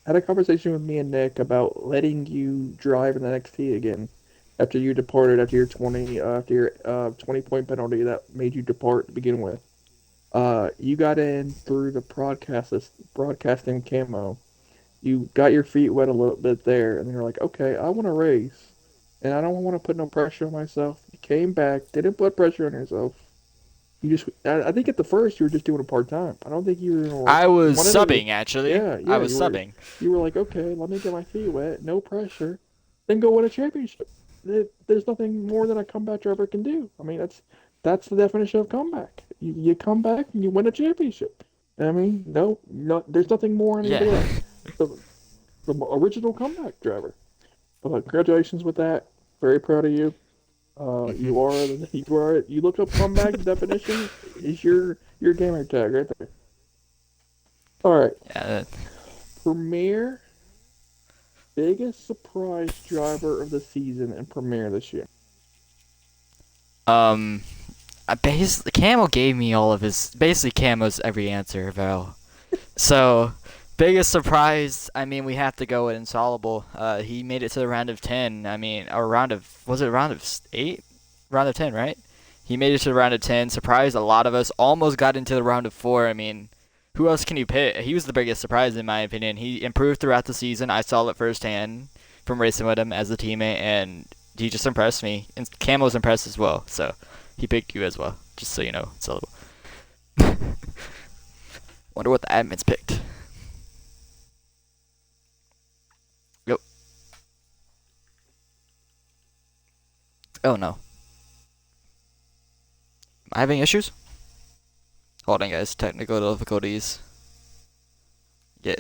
Had a conversation with me and Nick about letting you drive in the NXT again after you departed after your 20-point penalty that made you depart to begin with. You got in through the broadcasting camo. You got your feet wet a little bit there, and you're like, okay, I want to race, and I don't want to put no pressure on myself. You came back, didn't put pressure on yourself. I think at the first you were just doing it part time. I don't think you were I was wanted to. subbing actually. Yeah, I yeah, was you were. subbing. You were like, okay, let me get my feet wet, no pressure, then go win a championship. There's nothing more than a comeback driver can do. I mean, that's the definition of comeback. You come back and you win a championship. I mean, no, there's nothing more I need to Yeah. do. The original comeback driver. But congratulations with that. Very proud of you. Mhm. You look up comeback definition is your gamer tag right there. All right, Yeah. Premier biggest surprise driver of the season in Premier this year. Um, Camo gave me all of his basically Camo's every answer, Val. So, biggest surprise. I mean, we have to go with Insoluble. He made it to the round of 10. I mean, or round of was it round of 8? Round of 10, right? He made it to the round of 10. Surprised a lot of us. Almost got into the round of 4. I mean, who else can you pick? He was the biggest surprise in my opinion. He improved throughout the season. I saw it firsthand from racing with him as a teammate, and he just impressed me. And Camo's impressed as well. So he picked you as well. Just so you know, Insoluble. Wonder what the admins picked. Yep. Oh no. Am I having issues? Hold on, guys. Technical difficulties. Yeah.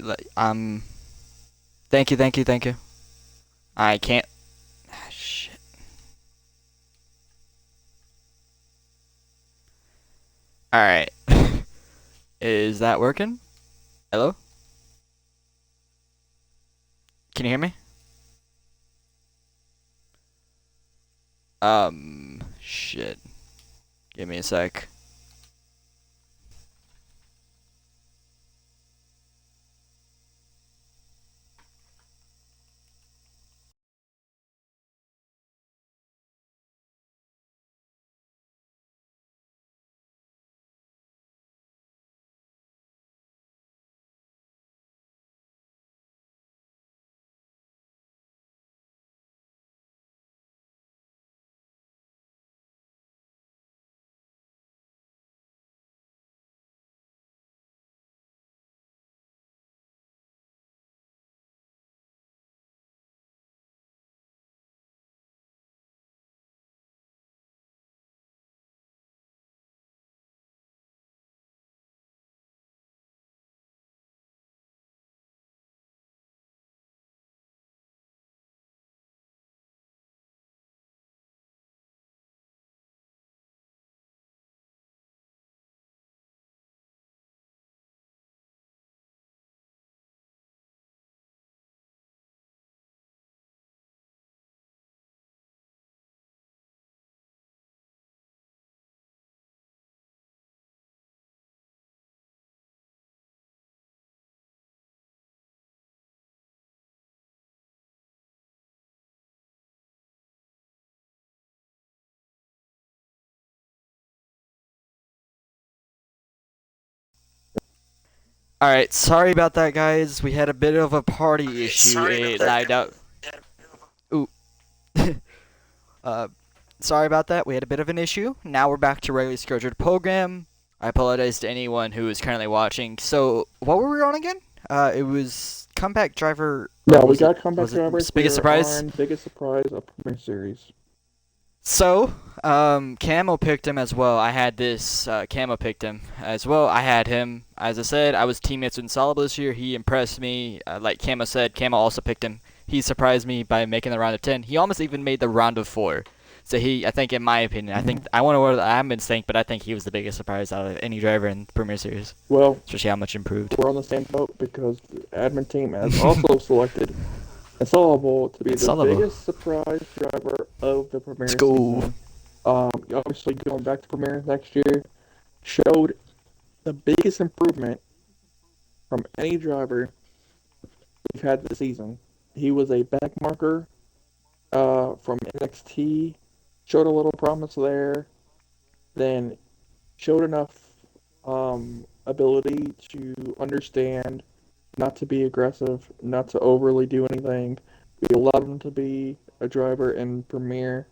Thank you. Thank you. Thank you. I can't. Ah, shit. All right. Is that working? Hello? Can you hear me? Shit. Give me a sec. All right, sorry about that, guys. We had a bit of a party issue. It lagged out. Ooh. uh, Sorry about that. We had a bit of an issue. Now we're back to regularly scheduled program. I apologize to anyone who is currently watching. So, what were we on again? It was comeback driver. No, we Was it? got comeback Was it drivers. We biggest are surprise? on biggest surprise of Premier Series. So, Camo picked him as well. I had this. Camo picked him as well. I had him. As I said, I was teammates with Salabo this year. He impressed me. Like Camo said, Camo also picked him. He surprised me by making the round of 10. He almost even made the round of 4. So I think, in my opinion, I think Mhm. I want to what I've been saying, but I think he was the biggest surprise out of any driver in Premier Series, Well, especially how much improved. we're on the same boat because the admin team has also selected Salabo to be It's the Salabo. biggest surprise driver of the Let's Premier go. season. Obviously, going back to Premier next year showed the biggest improvement from any driver we've had this season. He was a back marker from NXT, showed a little promise there, then showed enough ability to understand not to be aggressive, not to overly do anything. We allowed him to be a driver in Premier,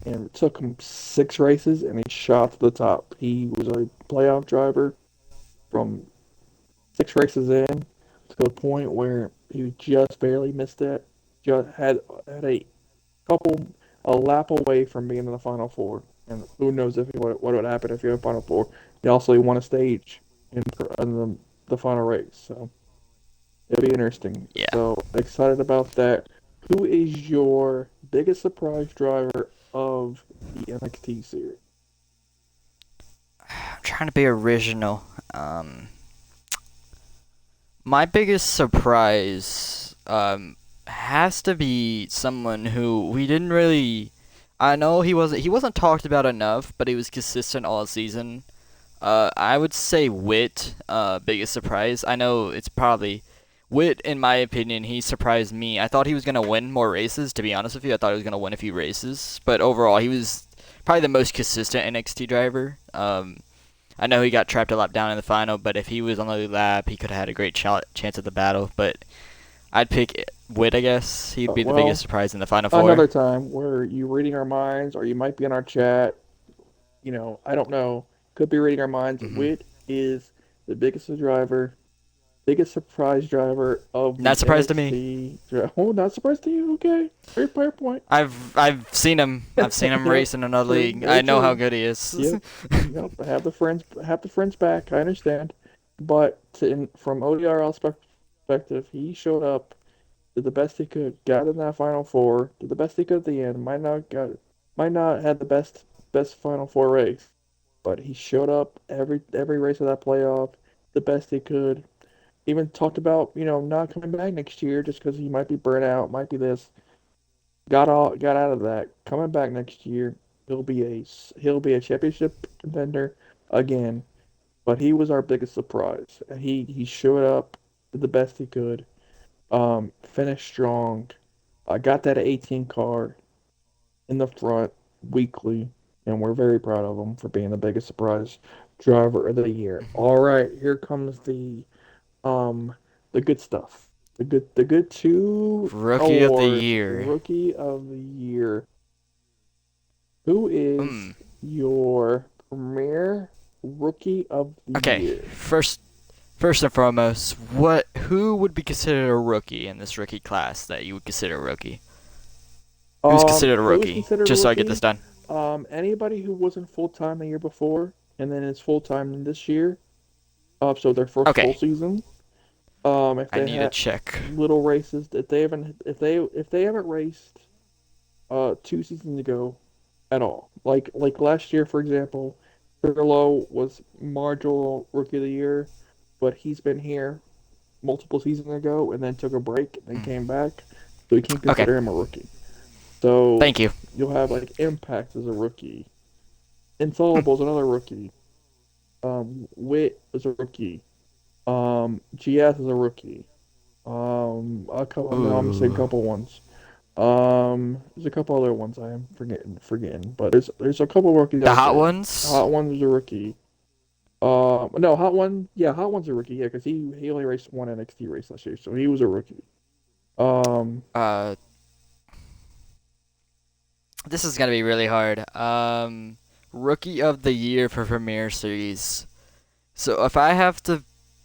and it took him 6 races, and he shot to the top. He was a playoff driver from 6 races in to the point where he just barely missed it. Just had couple a lap away from being in the final four. And who knows if what would happen if you're in final four? He also won a stage in the final race, so it'll be interesting. Yeah. So excited about that. Who is your biggest surprise driver of the NXT series? I'm trying to be original. Um, My biggest surprise has to be someone who we didn't really. I know he wasn't talked about enough, but he was consistent all season. I would say Wit. Biggest surprise. I know it's probably Wit. In my opinion, he surprised me. I thought he was gonna win more races. To be honest with you, I thought he was gonna win a few races, but overall, he was probably the most consistent NXT driver. I know he got trapped a lap down in the final, but if he was on the lead lap, he could have had a great chance at the battle. But I'd pick Witt, I guess. He'd be the biggest Well, surprise in the final four. another time where you reading our minds, or you might be in our chat. I don't know. Could be reading our minds. Hmm. Wit is the biggest surprise driver of Not the surprised to me. NXT. Oh, not surprised to you? Okay, fair point. I've seen him. I've seen him Yep, race in another true, league. I very know how true. good he is. Yep, yep. Have the friends back. I understand, but from ODRL's perspective, he showed up, did the best he could, got in that final four, did the best he could at the end. Might not had the best final four race, but he showed up every race of that playoff, the best he could. Even talked about not coming back next year just because he might be burnt out, might be this. got out of that. Coming back next year, he'll be a championship contender again. But he was our biggest surprise. He showed up, did the best he could. Finished strong. I got that 18 car in the front weekly, and we're very proud of him for being the biggest surprise driver of the year. All right, here comes um the good stuff. The good two Rookie of the awards. year. Rookie of the year. Who Hmm. is your premier rookie of the Okay. year? First and foremost, who would be considered a rookie in this rookie class that you would consider a rookie? Who's considered a Who's rookie? considered a Just so I get this rookie? done. Anybody who wasn't full time the year before and then is full time this year. So their first full Okay. season. If I they need to had check. little races, if they haven't raced 2 seasons ago at all, like last year, for example, Thurlow was marginal rookie of the year, but he's been here multiple seasons ago and then took a break and then Hmm. came back, so you can't Okay. consider him a rookie. So Thank you. you'll have like Impact as a rookie, Hmm. Insoluble is another rookie, Wit is a rookie, GS is a rookie, a couple. No, I'm missing a Ooh. couple ones. There's a couple other ones I am forgetting, but there's a couple rookies The out hot there. ones. Hot One's a rookie. No, Hot One, yeah, Hot One's a rookie, yeah, because he only raced one NXT race last year, so he was a rookie. Um, Uh, this is gonna be really hard. Rookie of the year for Premier Series. So if I have to,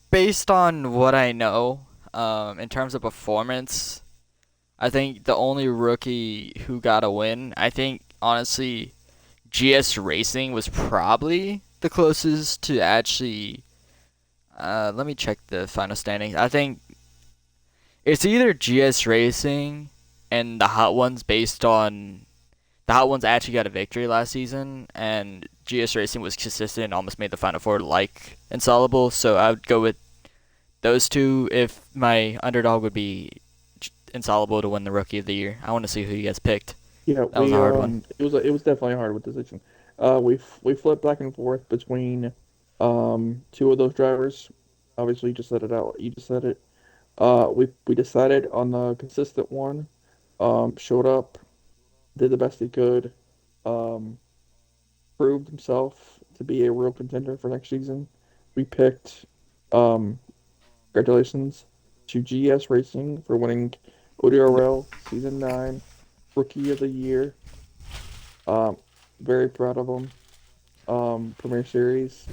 based on what I know, in terms of performance, I think the only rookie who got a win, I think honestly, GS Racing was probably the closest to actually. Let me check the final standings. I think it's either GS Racing and the Hot Ones based on the Hot Ones actually got a victory last season, and GS Racing was consistent and almost made the Final Four like Insoluble. So I would go with those two if my underdog would be Insoluble to win the Rookie of the Year. I want to see who you guys picked. yeah, That was a hard one. it was definitely a hard decision. We flipped back and forth between two of those drivers. Obviously, you just said it out. You just said it. We decided on the consistent one. Showed up, did the best he could. Um, Proved himself to be a real contender for next season. We picked. Um, Congratulations to GS Racing for winning ODRL Season 9 Rookie of the Year. Um, Very proud of him. Premier Series.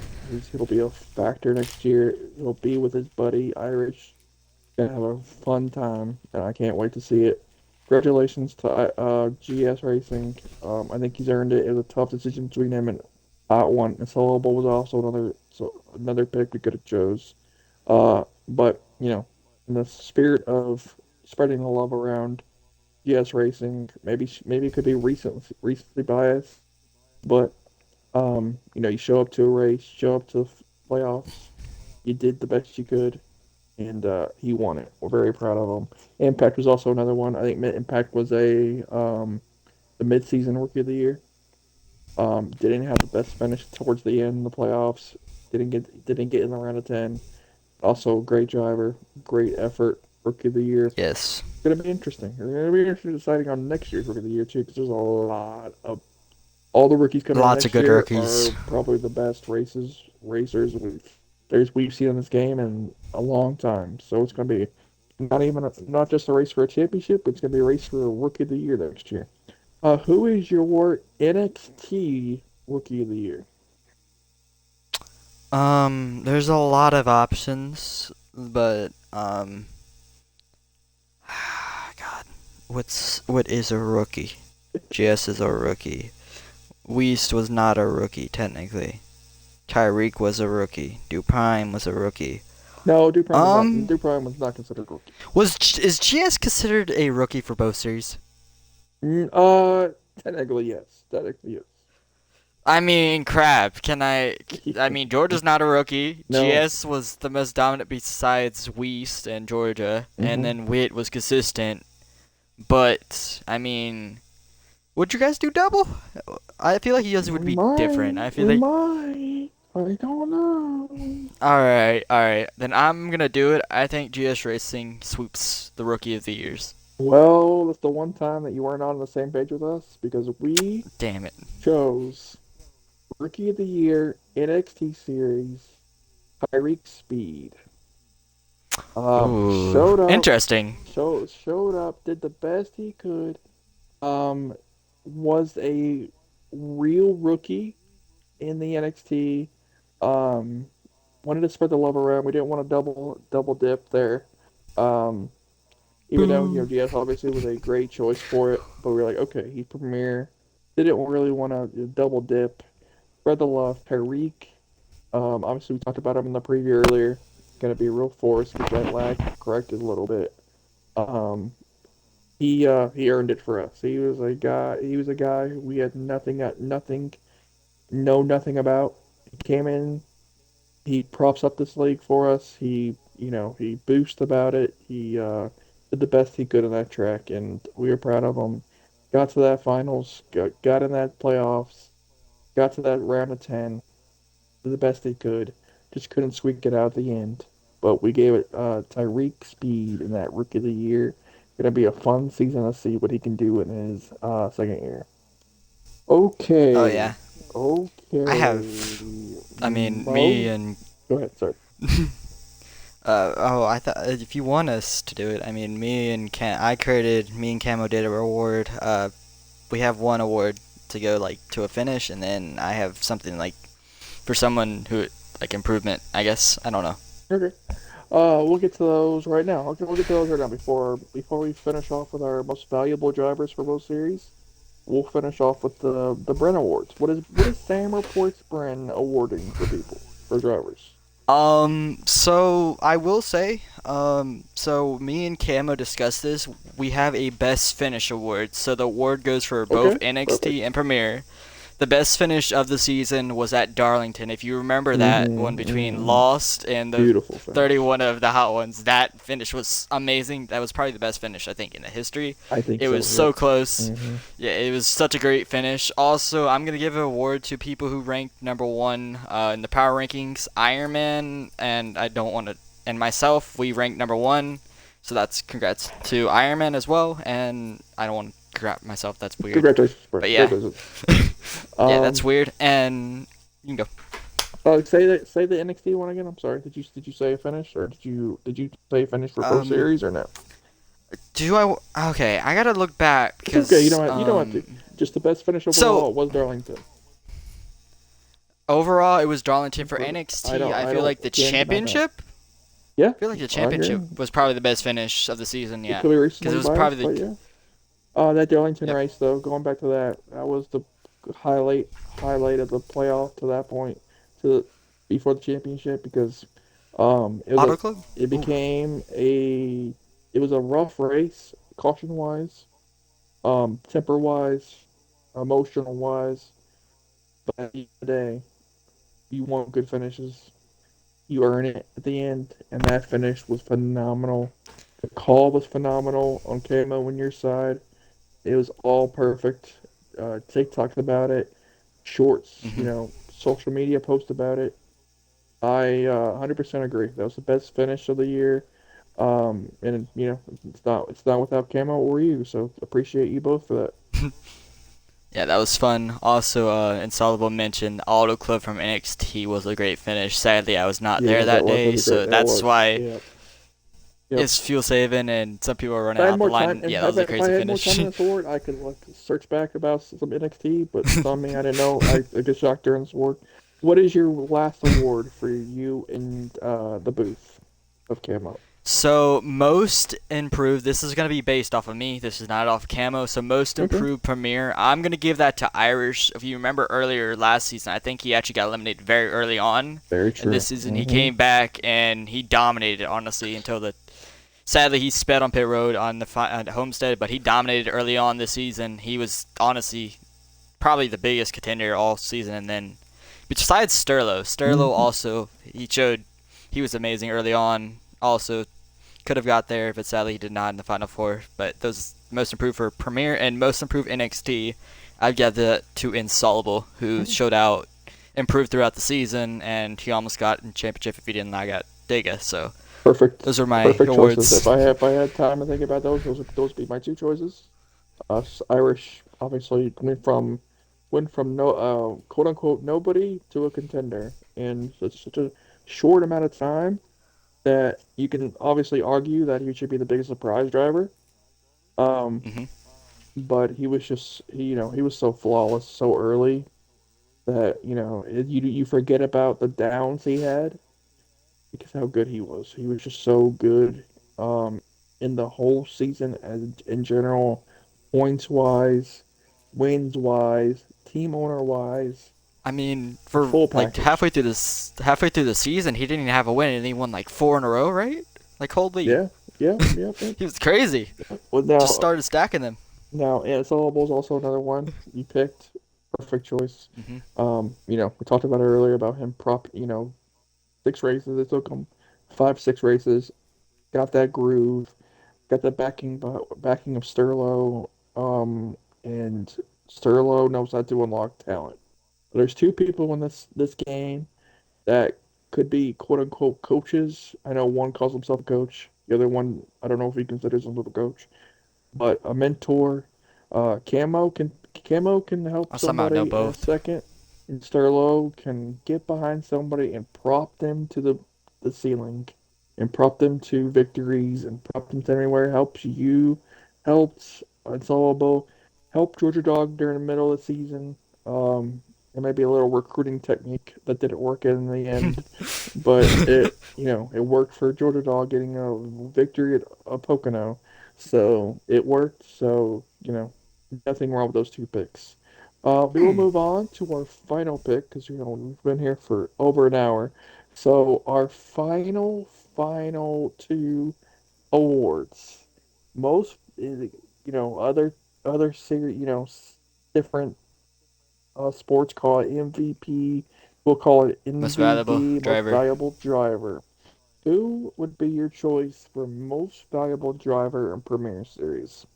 He'll be a factor next year. He'll be with his buddy Irish. Gonna have a fun time, and I can't wait to see it. Congratulations to GS Racing. I think he's earned it. It was a tough decision between him and Hot One. And Soloable was also another pick we could have chose. But in the spirit of spreading the love around GS Racing, maybe it could be recently biased, but you show up to a race, show up to the playoffs, you did the best you could, and he won it. We're very proud of him. Impact was also another one. I think Impact was the mid-season rookie of the year. Didn't have the best finish towards the end in the playoffs. Didn't get in the round of 10. Also, great driver, great effort, rookie of the year. It's Yes. gonna be interesting. It's gonna be interesting deciding on next year's rookie of the year too, because there's a lot of all the rookies coming in Lots of next good year rookies. are probably the best racers we've seen in this game in a long time. So it's gonna be not just a race for a championship, it's gonna be a race for a rookie of the year next year. Who is your NXT rookie of the year? There's a lot of options, but God, what is a rookie? GS is a rookie. Weast was not a rookie technically. Tyreek was a rookie. Duprime was a rookie. No, Um, Duprime was not considered rookie. is GS considered a rookie for both series? Mm, uh, Technically yes. Technically yes. I mean, crap. Can I? I mean, Georgia's not a rookie. No. GS was the most dominant besides Weast and Georgia, and Hmm. then Witt was consistent. But I mean, would you guys do double? I feel like you guys would We be different. might. I feel We like might. I don't know. all right. Then I'm gonna do it. I think GS Racing swoops the Rookie of the Years. Well, that's the one time that you weren't on the same page with us because we Damn it. chose Rookie of the Year NXT Series Tyreek Speed. Ooh, Showed up, interesting. showed up, did the best he could. Um, was a real rookie in the NXT. Um, wanted to spread the love around. We didn't want to double dip there. Um, even though GS obviously was a great choice for it, but we were like, okay, he's premier. Didn't really want to double dip. Spread the love. Tyreek. Obviously we talked about him in the preview earlier. Gonna be a real force. Get that lag corrected a little bit. Um, he earned it for us. He was a guy. He was a guy we had nothing, know nothing about. He came in. He props up this league for us. He boosted about it. He did the best he could on that track, and we were proud of him. Got to that finals. Got in that playoffs. Got to that round of 10. Did the best he could. Just couldn't squeak it out at the end. But we gave it Tyreek Speed in that Rookie of the Year. Gonna be a fun season to see what he can do in his second year. Oh yeah. Okay. I have. Okay. I mean, me Mo. and Go ahead, sorry. I thought if you want us to do it, I mean, me and Camo did a reward. We have one award to go like to a finish, and then I have something like for someone who like improvement. I guess I don't know. Okay. We'll get to those right now. Okay, we'll get to those right now before we finish off with our most valuable drivers for both series. We'll finish off with the Bren Awards. What is Sam Reports Bren awarding for people for drivers? So I will say, so me and Camo discussed this. We have a best finish award. So the award goes for both Okay, NXT perfect. and Premier. The best finish of the season was at Darlington. If you remember that one between Mm-hmm. Lost and the Beautiful finish. 31 of the Hot Ones, that finish was amazing. That was probably the best finish I think in the history. I think It was so. so Yep. close. Mm-hmm. Yeah, it was such a great finish. Also, I'm gonna give an award to people who ranked number one in the power rankings. Iron Man and I don't want to, and myself, we ranked number one. So that's congrats to Iron Man as well. And I don't want to congrat myself. That's weird. Congratulations, Bren. But yeah, Congratulations. yeah, that's Um, weird. And you can go. say the NXT one again. I'm sorry. Did you say a finish or did you say a finish for both Um, series or no? do I? Okay, I gotta look back It's okay. You because don't have to. Just the best finish so overall was Darlington. overall it was Darlington for For NXT. I I feel don't like the can't deny that. championship. Yeah, I feel like the I agree. championship was probably the best finish of the season. It Yeah, could be because it recently was biased, probably but the. yeah. That Darlington Yep. race though, going back to that was the highlight of the playoff to that point to before the championship because it was Auto Club. it Ooh. became it was a rough race caution wise, temper wise, emotional wise, but at the end of the day, you want good finishes. You earn it at the end, and that finish was phenomenal. The call was phenomenal on Camo on your side. It was all perfect. TikToks about it, shorts, Mhm. social media posts about it. I 100% agree. That was the best finish of the year. And it's not without Camo or you. So appreciate you both for that. Yeah, that was fun. Also, Insoluble mentioned the Auto Club from NXT was a great finish. Sadly, I was not there Yeah, that day, so that that's was. way Yeah, yep. it's fuel saving, and some people are If running I had out the more time, line. Yeah, that was a if I crazy had more finish. time in this award, I could like search back about some NXT. But it's on me. I didn't know. I get shocked during this award. What is your last award for you in the booth of Camo? So most improved. This is gonna be based off of me. This is not off Camo. So most Okay, improved Premier. I'm gonna give that to Irish. If you remember earlier last season, I think he actually got eliminated very early on. very And this true. season he Mm-hmm. came back and he dominated honestly until the. Sadly, he sped on pit road on the Homestead, but he dominated early on this season. He was honestly probably the biggest contender all season. And then besides Sterlo Mm-hmm. also he showed he was amazing early on. Also could have got there, but sadly he did not in the Final Four. But those most improved for Premier and most improved NXT, I'd give that to Insoluble, who showed out, improved throughout the season, and he almost got in championship if he didn't. I got Dega, so Perfect, those are my perfect choices. awards. If I had time to think about those would be my two choices. Irish obviously went from no quote unquote nobody to a contender in such a short amount of time that you can obviously argue that he should be the biggest surprise driver. Um, hmm but he was just he was so flawless so early that you forget about the downs he had because how good he was. He was just so good um, in the whole season as in general, points wise, wins wise, team owner wise, I mean, the for full like package. halfway through the season, he didn't even have a win, and he won like four in a row, right? Like holy, Yeah, yeah, yeah, yeah. he was crazy. Well, Just started stacking them. Ansel is also another one you picked. Perfect choice. hmm We talked about it earlier about him 6 races. It took him 5, 6 races. Got that groove. Got the backing of Sterlo. And Sterlo knows how to unlock talent. There's two people in this game that could be quote unquote coaches. I know one calls himself a coach. The other one, I don't know if he considers himself a coach, but a mentor. Camo can help I somehow know somebody in a both. second, and Sterlo can get behind somebody and prop them to the ceiling, and prop them to victories, and prop them to anywhere. Helps Unsolvable, helped Georgia Dog during the middle of the season. It might be a little recruiting technique that didn't work in the end, but it worked for Georgia Dog getting a victory at Pocono. So it worked. So, nothing wrong with those two picks. We will Hmm. move on to our final pick because, we've been here for over an hour. So our final two awards. Most, other series, different sports call it MVP. We'll call it Most valuable MVP, most driver. valuable driver. Who would be your choice for most valuable driver in Premier Series?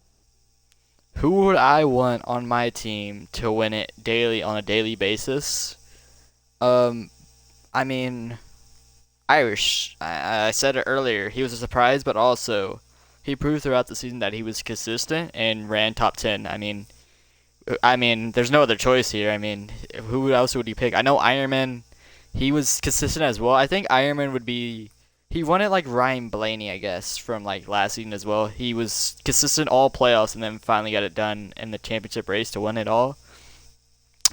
Who would I want on my team to win it daily on a daily basis? Um, I mean, Irish. I said it earlier. He was a surprise, but also he proved throughout the season that he was consistent and ran top 10. I mean, there's no other choice here. I mean, who else would you pick? I know Ironman. He was consistent as well. I think Ironman would be. He won it like Ryan Blaney, I guess, from like last season as well. He was consistent all playoffs and then finally got it done in the championship race to win it all.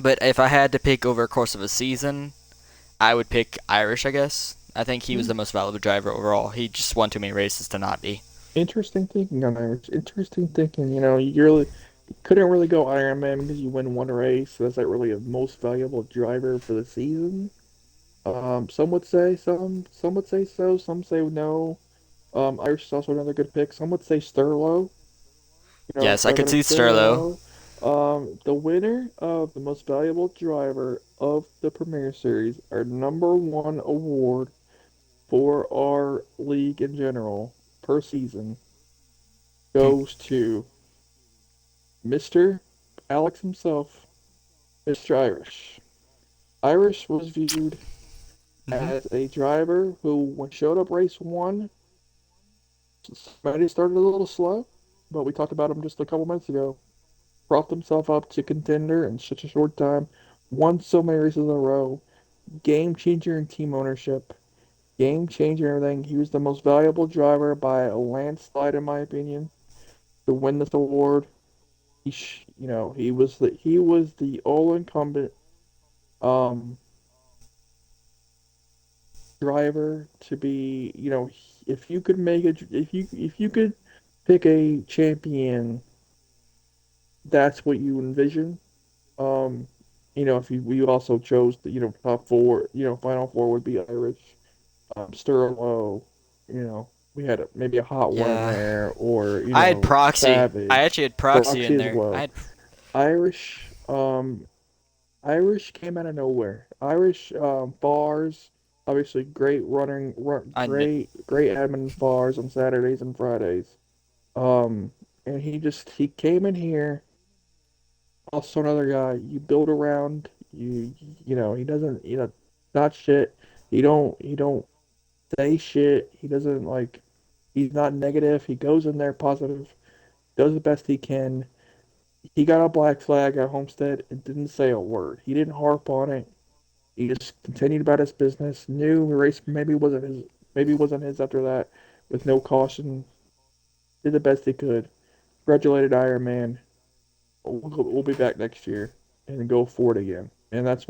But if I had to pick over a course of a season, I would pick Irish, I guess. I think he was Hmm. the most valuable driver overall. He just won too many races to not be. Interesting thinking on Irish. Interesting thinking. You couldn't really go Iron Man because you win one race. So that's not really a most valuable driver for the season. Some would say some would say so. Some say no. Irish is also another good pick. Some would say Sterlo. Yes, I could Frederick see Sterlo. Sterlo. The winner of the most valuable driver of the Premier Series, our number one award for our league in general per season, goes to Mr. Alex himself, Mr. Irish. Irish was viewed hmm as a driver who, when showed up race one, might have started a little slow, but we talked about him just a couple minutes ago. Brought himself up to contender in such a short time, won so many races in a row, game changer in team ownership, game changer in everything. He was the most valuable driver by a landslide, in my opinion, to win this award. He was the all incumbent um driver to be. If you could if you could pick a champion, that's what you envision. Um, if we also chose the top four, final four would be Irish, Sterlo, we had maybe a hot one in Yeah. there, or I had Proxy. I Savage, actually had Proxy Proxy in as there. well. Irish, Irish came out of nowhere. Irish bars. Obviously, great I kn- great admin bars on Saturdays and Fridays. Um, and he came in here, also another guy you build around. You know he doesn't not shit. He don't say shit. He doesn't like he's not negative. He goes in there positive, does the best he can. He got a black flag at Homestead and didn't say a word. He didn't harp on it. He just continued about his business. Knew the race maybe wasn't his after that, with no caution. Did the best he could. Congratulated Iron Man. We'll be back next year and go for it again. And that's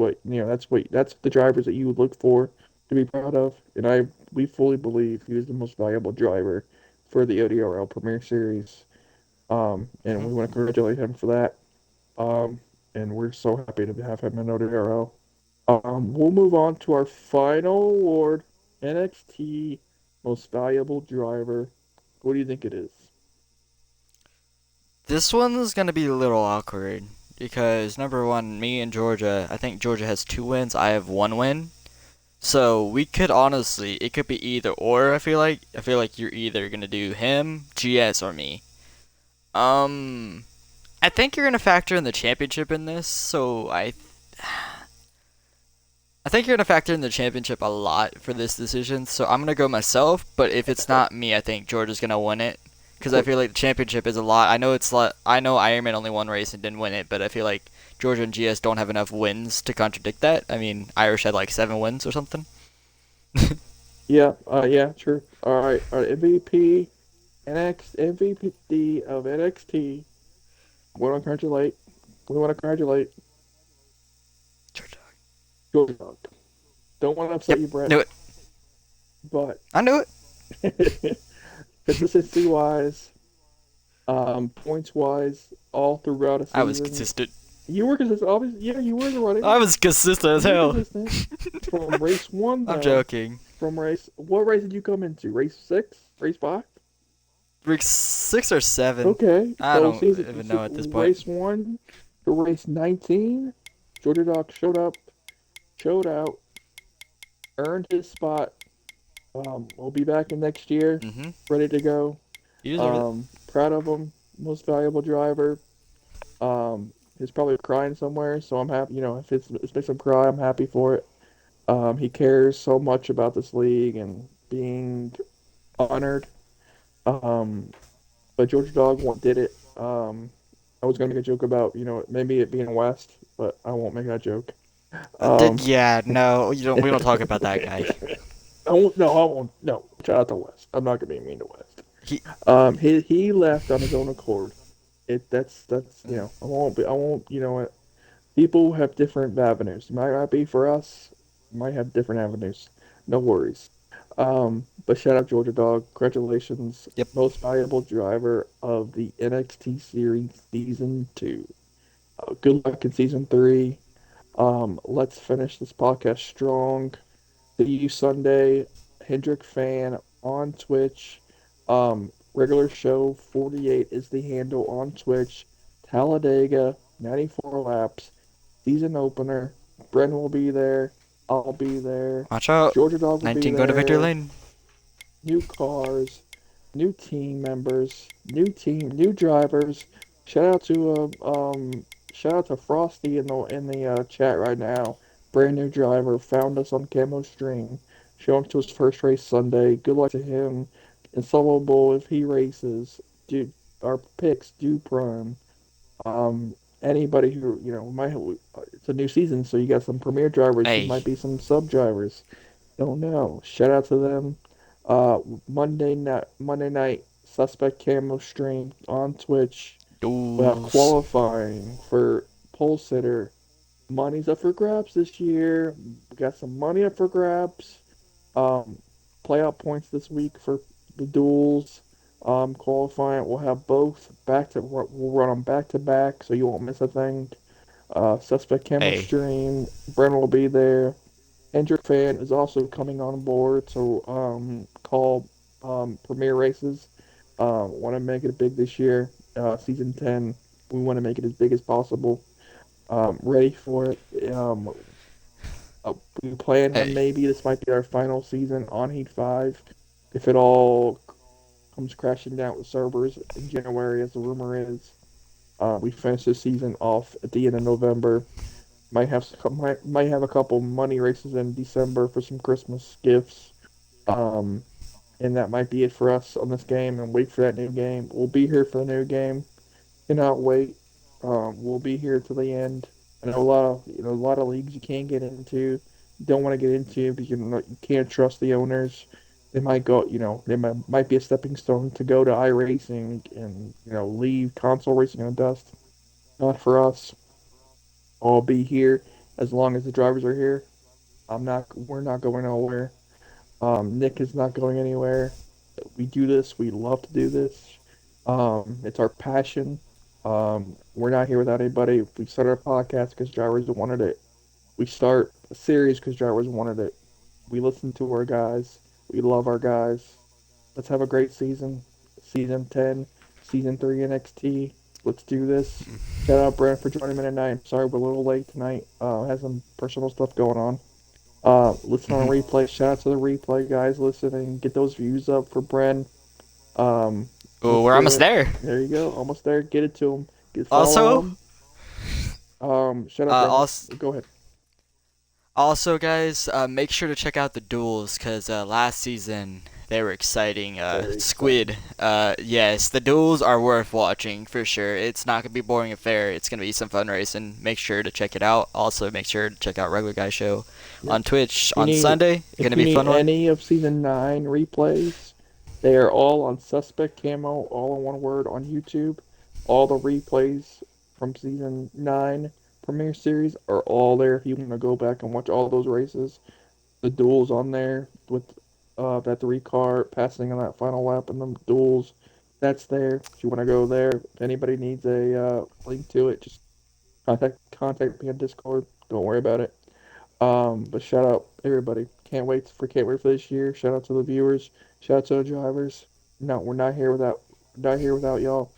that's the drivers that you would look for to be proud of. And we fully believe he was the most valuable driver for the ODRL Premier Series. And mhm. we want to congratulate him for that. Um, and we're so happy to have him in ODRL. We'll move on to our final award, NXT Most Valuable Driver. What do you think it is? This one's gonna be a little awkward because number one, me and Georgia. I think Georgia has 2 wins. I have 1 win. So we could honestly, it could be either or. I feel like you're either gonna do him, GS, or me. Um, I think you're gonna factor in the championship in this. I think you're gonna factor in the championship a lot for this decision. So I'm gonna go myself. But if it's not me, I think Georgia's gonna win it because I What? feel like the championship is a lot. I know Ironman only won race and didn't win it, but I feel like Georgia and GS don't have enough wins to contradict that. I mean, Irish had like 7 wins or something. Yeah, true. All right, MVP, MVP of NXT. We want to congratulate. We want to congratulate Georgia. Georgia Dog. Don't want to upset Yep, you, Brett, knew it. but I knew it. consistency wise, points wise, all throughout a I was season, consistent. you were consistent. Obviously, yeah, you were in the running. I was consistent as You were hell. consistent from race one, I'm though. joking. What race did you come into? Race six? Race five? Week 6 or 7. Okay, I so don't season even know at this point. race one to race 19, Georgia Dog showed up, showed out, earned his spot. We'll be back in next year, Mm-hmm. ready to go. You deserve it. Proud of him, most valuable driver. He's probably crying somewhere, so I'm happy. You know, if it makes him cry, I'm happy for it. He cares so much about this league and being honored. Um, but Georgia Dog did it. I was gonna make a joke about, maybe it being West, but I won't make that joke. Did Um, yeah? No, you don't. We don't talk about that guy. I won't. No, shout out to West. I'm not gonna be mean to West. He. He left on his own accord. That's Mm. I won't. People have different avenues. It might not be for us. Might have different avenues. No worries. But shout out Georgia Dog. Congratulations, Yep. most valuable driver of the NXT Series Season 2. Good luck in Season 3. Let's finish this podcast strong. See you Sunday. Hendrick Fan on Twitch. Regular show 48 is the handle on Twitch. Talladega, 94 laps. Season opener. Bren will be there. I'll be there. Watch out. Georgia Dog will be 19 go to victory there. lane. New cars, new team members, new drivers. Shout out to shout out to Frosty in the chat right now. Brand new driver, found us on Camo Stream. Showing up to his first race Sunday. Good luck to him. And Solo Bull if he races. Dude, our picks do prime. Anybody who might it's a new season, so you got some premier drivers who Hey, might be some sub drivers. Don't know. Shout out to them. Monday night, Suspect Camo stream on Twitch. We have duels. qualifying for pole sitter. Money's up for grabs this year. We got some money up for grabs. Um, Playout points this week for the duels. Qualifying. We'll have both we'll run them back to back, so you won't miss a thing. Suspect Camo Hey, stream. Bren will be there. Hendrick Fan is also coming on board to call premier races. Want to make it big this year. Season 10, we want to make it as big as possible. Ready for it. We plan on Hey. maybe this might be our final season on Heat 5. If it all comes crashing down with servers in January, as the rumor is, we finish this season off at the end of November. Might have a couple money races in December for some Christmas gifts. Um, and that might be it for us on this game. And wait for that new game. We'll be here for the new game. Cannot wait. We'll be here till the end. I know a lot of leagues you can't get into, don't want to get into because you can't trust the owners. They might go, they might be a stepping stone to go to iRacing and leave console racing in the dust. Not for us. I'll be here as long as the drivers are here. I'm not. We're not going nowhere. Nick is not going anywhere. We do this. We love to do this. It's our passion. We're not here without anybody. We start our podcast because drivers wanted it. We start a series because drivers wanted it. We listen to our guys. We love our guys. Let's have a great season. Season 10, Season 3 NXT. Let's do this. Shout out Brent for joining me tonight. I'm sorry we're a little late tonight. Had some personal stuff going on. Listen on replay. Shout out to the replay guys listening. Get those views up for Bren. Oh, Let's we're do almost it. there. There you go. Almost there. Get it to him. Follow Also, him. Shout out Brendan. also, Go ahead. guys, make sure to check out the duels because last season they were exciting. Very exciting. Squid. Yes, the duels are worth watching for sure. It's not gonna be boring affair. It's gonna be some fun racing. Make sure to check it out. Also, make sure to check out Regular Guy Show Yep. on Twitch If you on need Sunday. if Gonna you be a need fun one. any of season 9 replays, they are all on Suspect Camo, all in one word on YouTube. All the replays from season 9 premiere series are all there if you want to go back and watch all those races. The duels on there with that 3 car passing on that final lap and the duels. That's there. If you want to go there, if anybody needs a link to it, just contact me on Discord. Don't worry about it. But shout out everybody. Can't wait for this year. Shout out to the viewers. Shout out to the drivers. No, we're not here without y'all.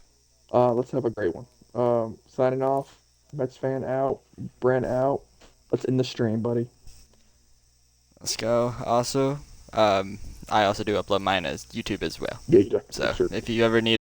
Let's have a great one. Signing off. Mets fan out. Brent out. Let's end the stream, buddy. Let's go. Also, I also do upload mine as YouTube as well. Yeah, you do. So Sure. if you ever need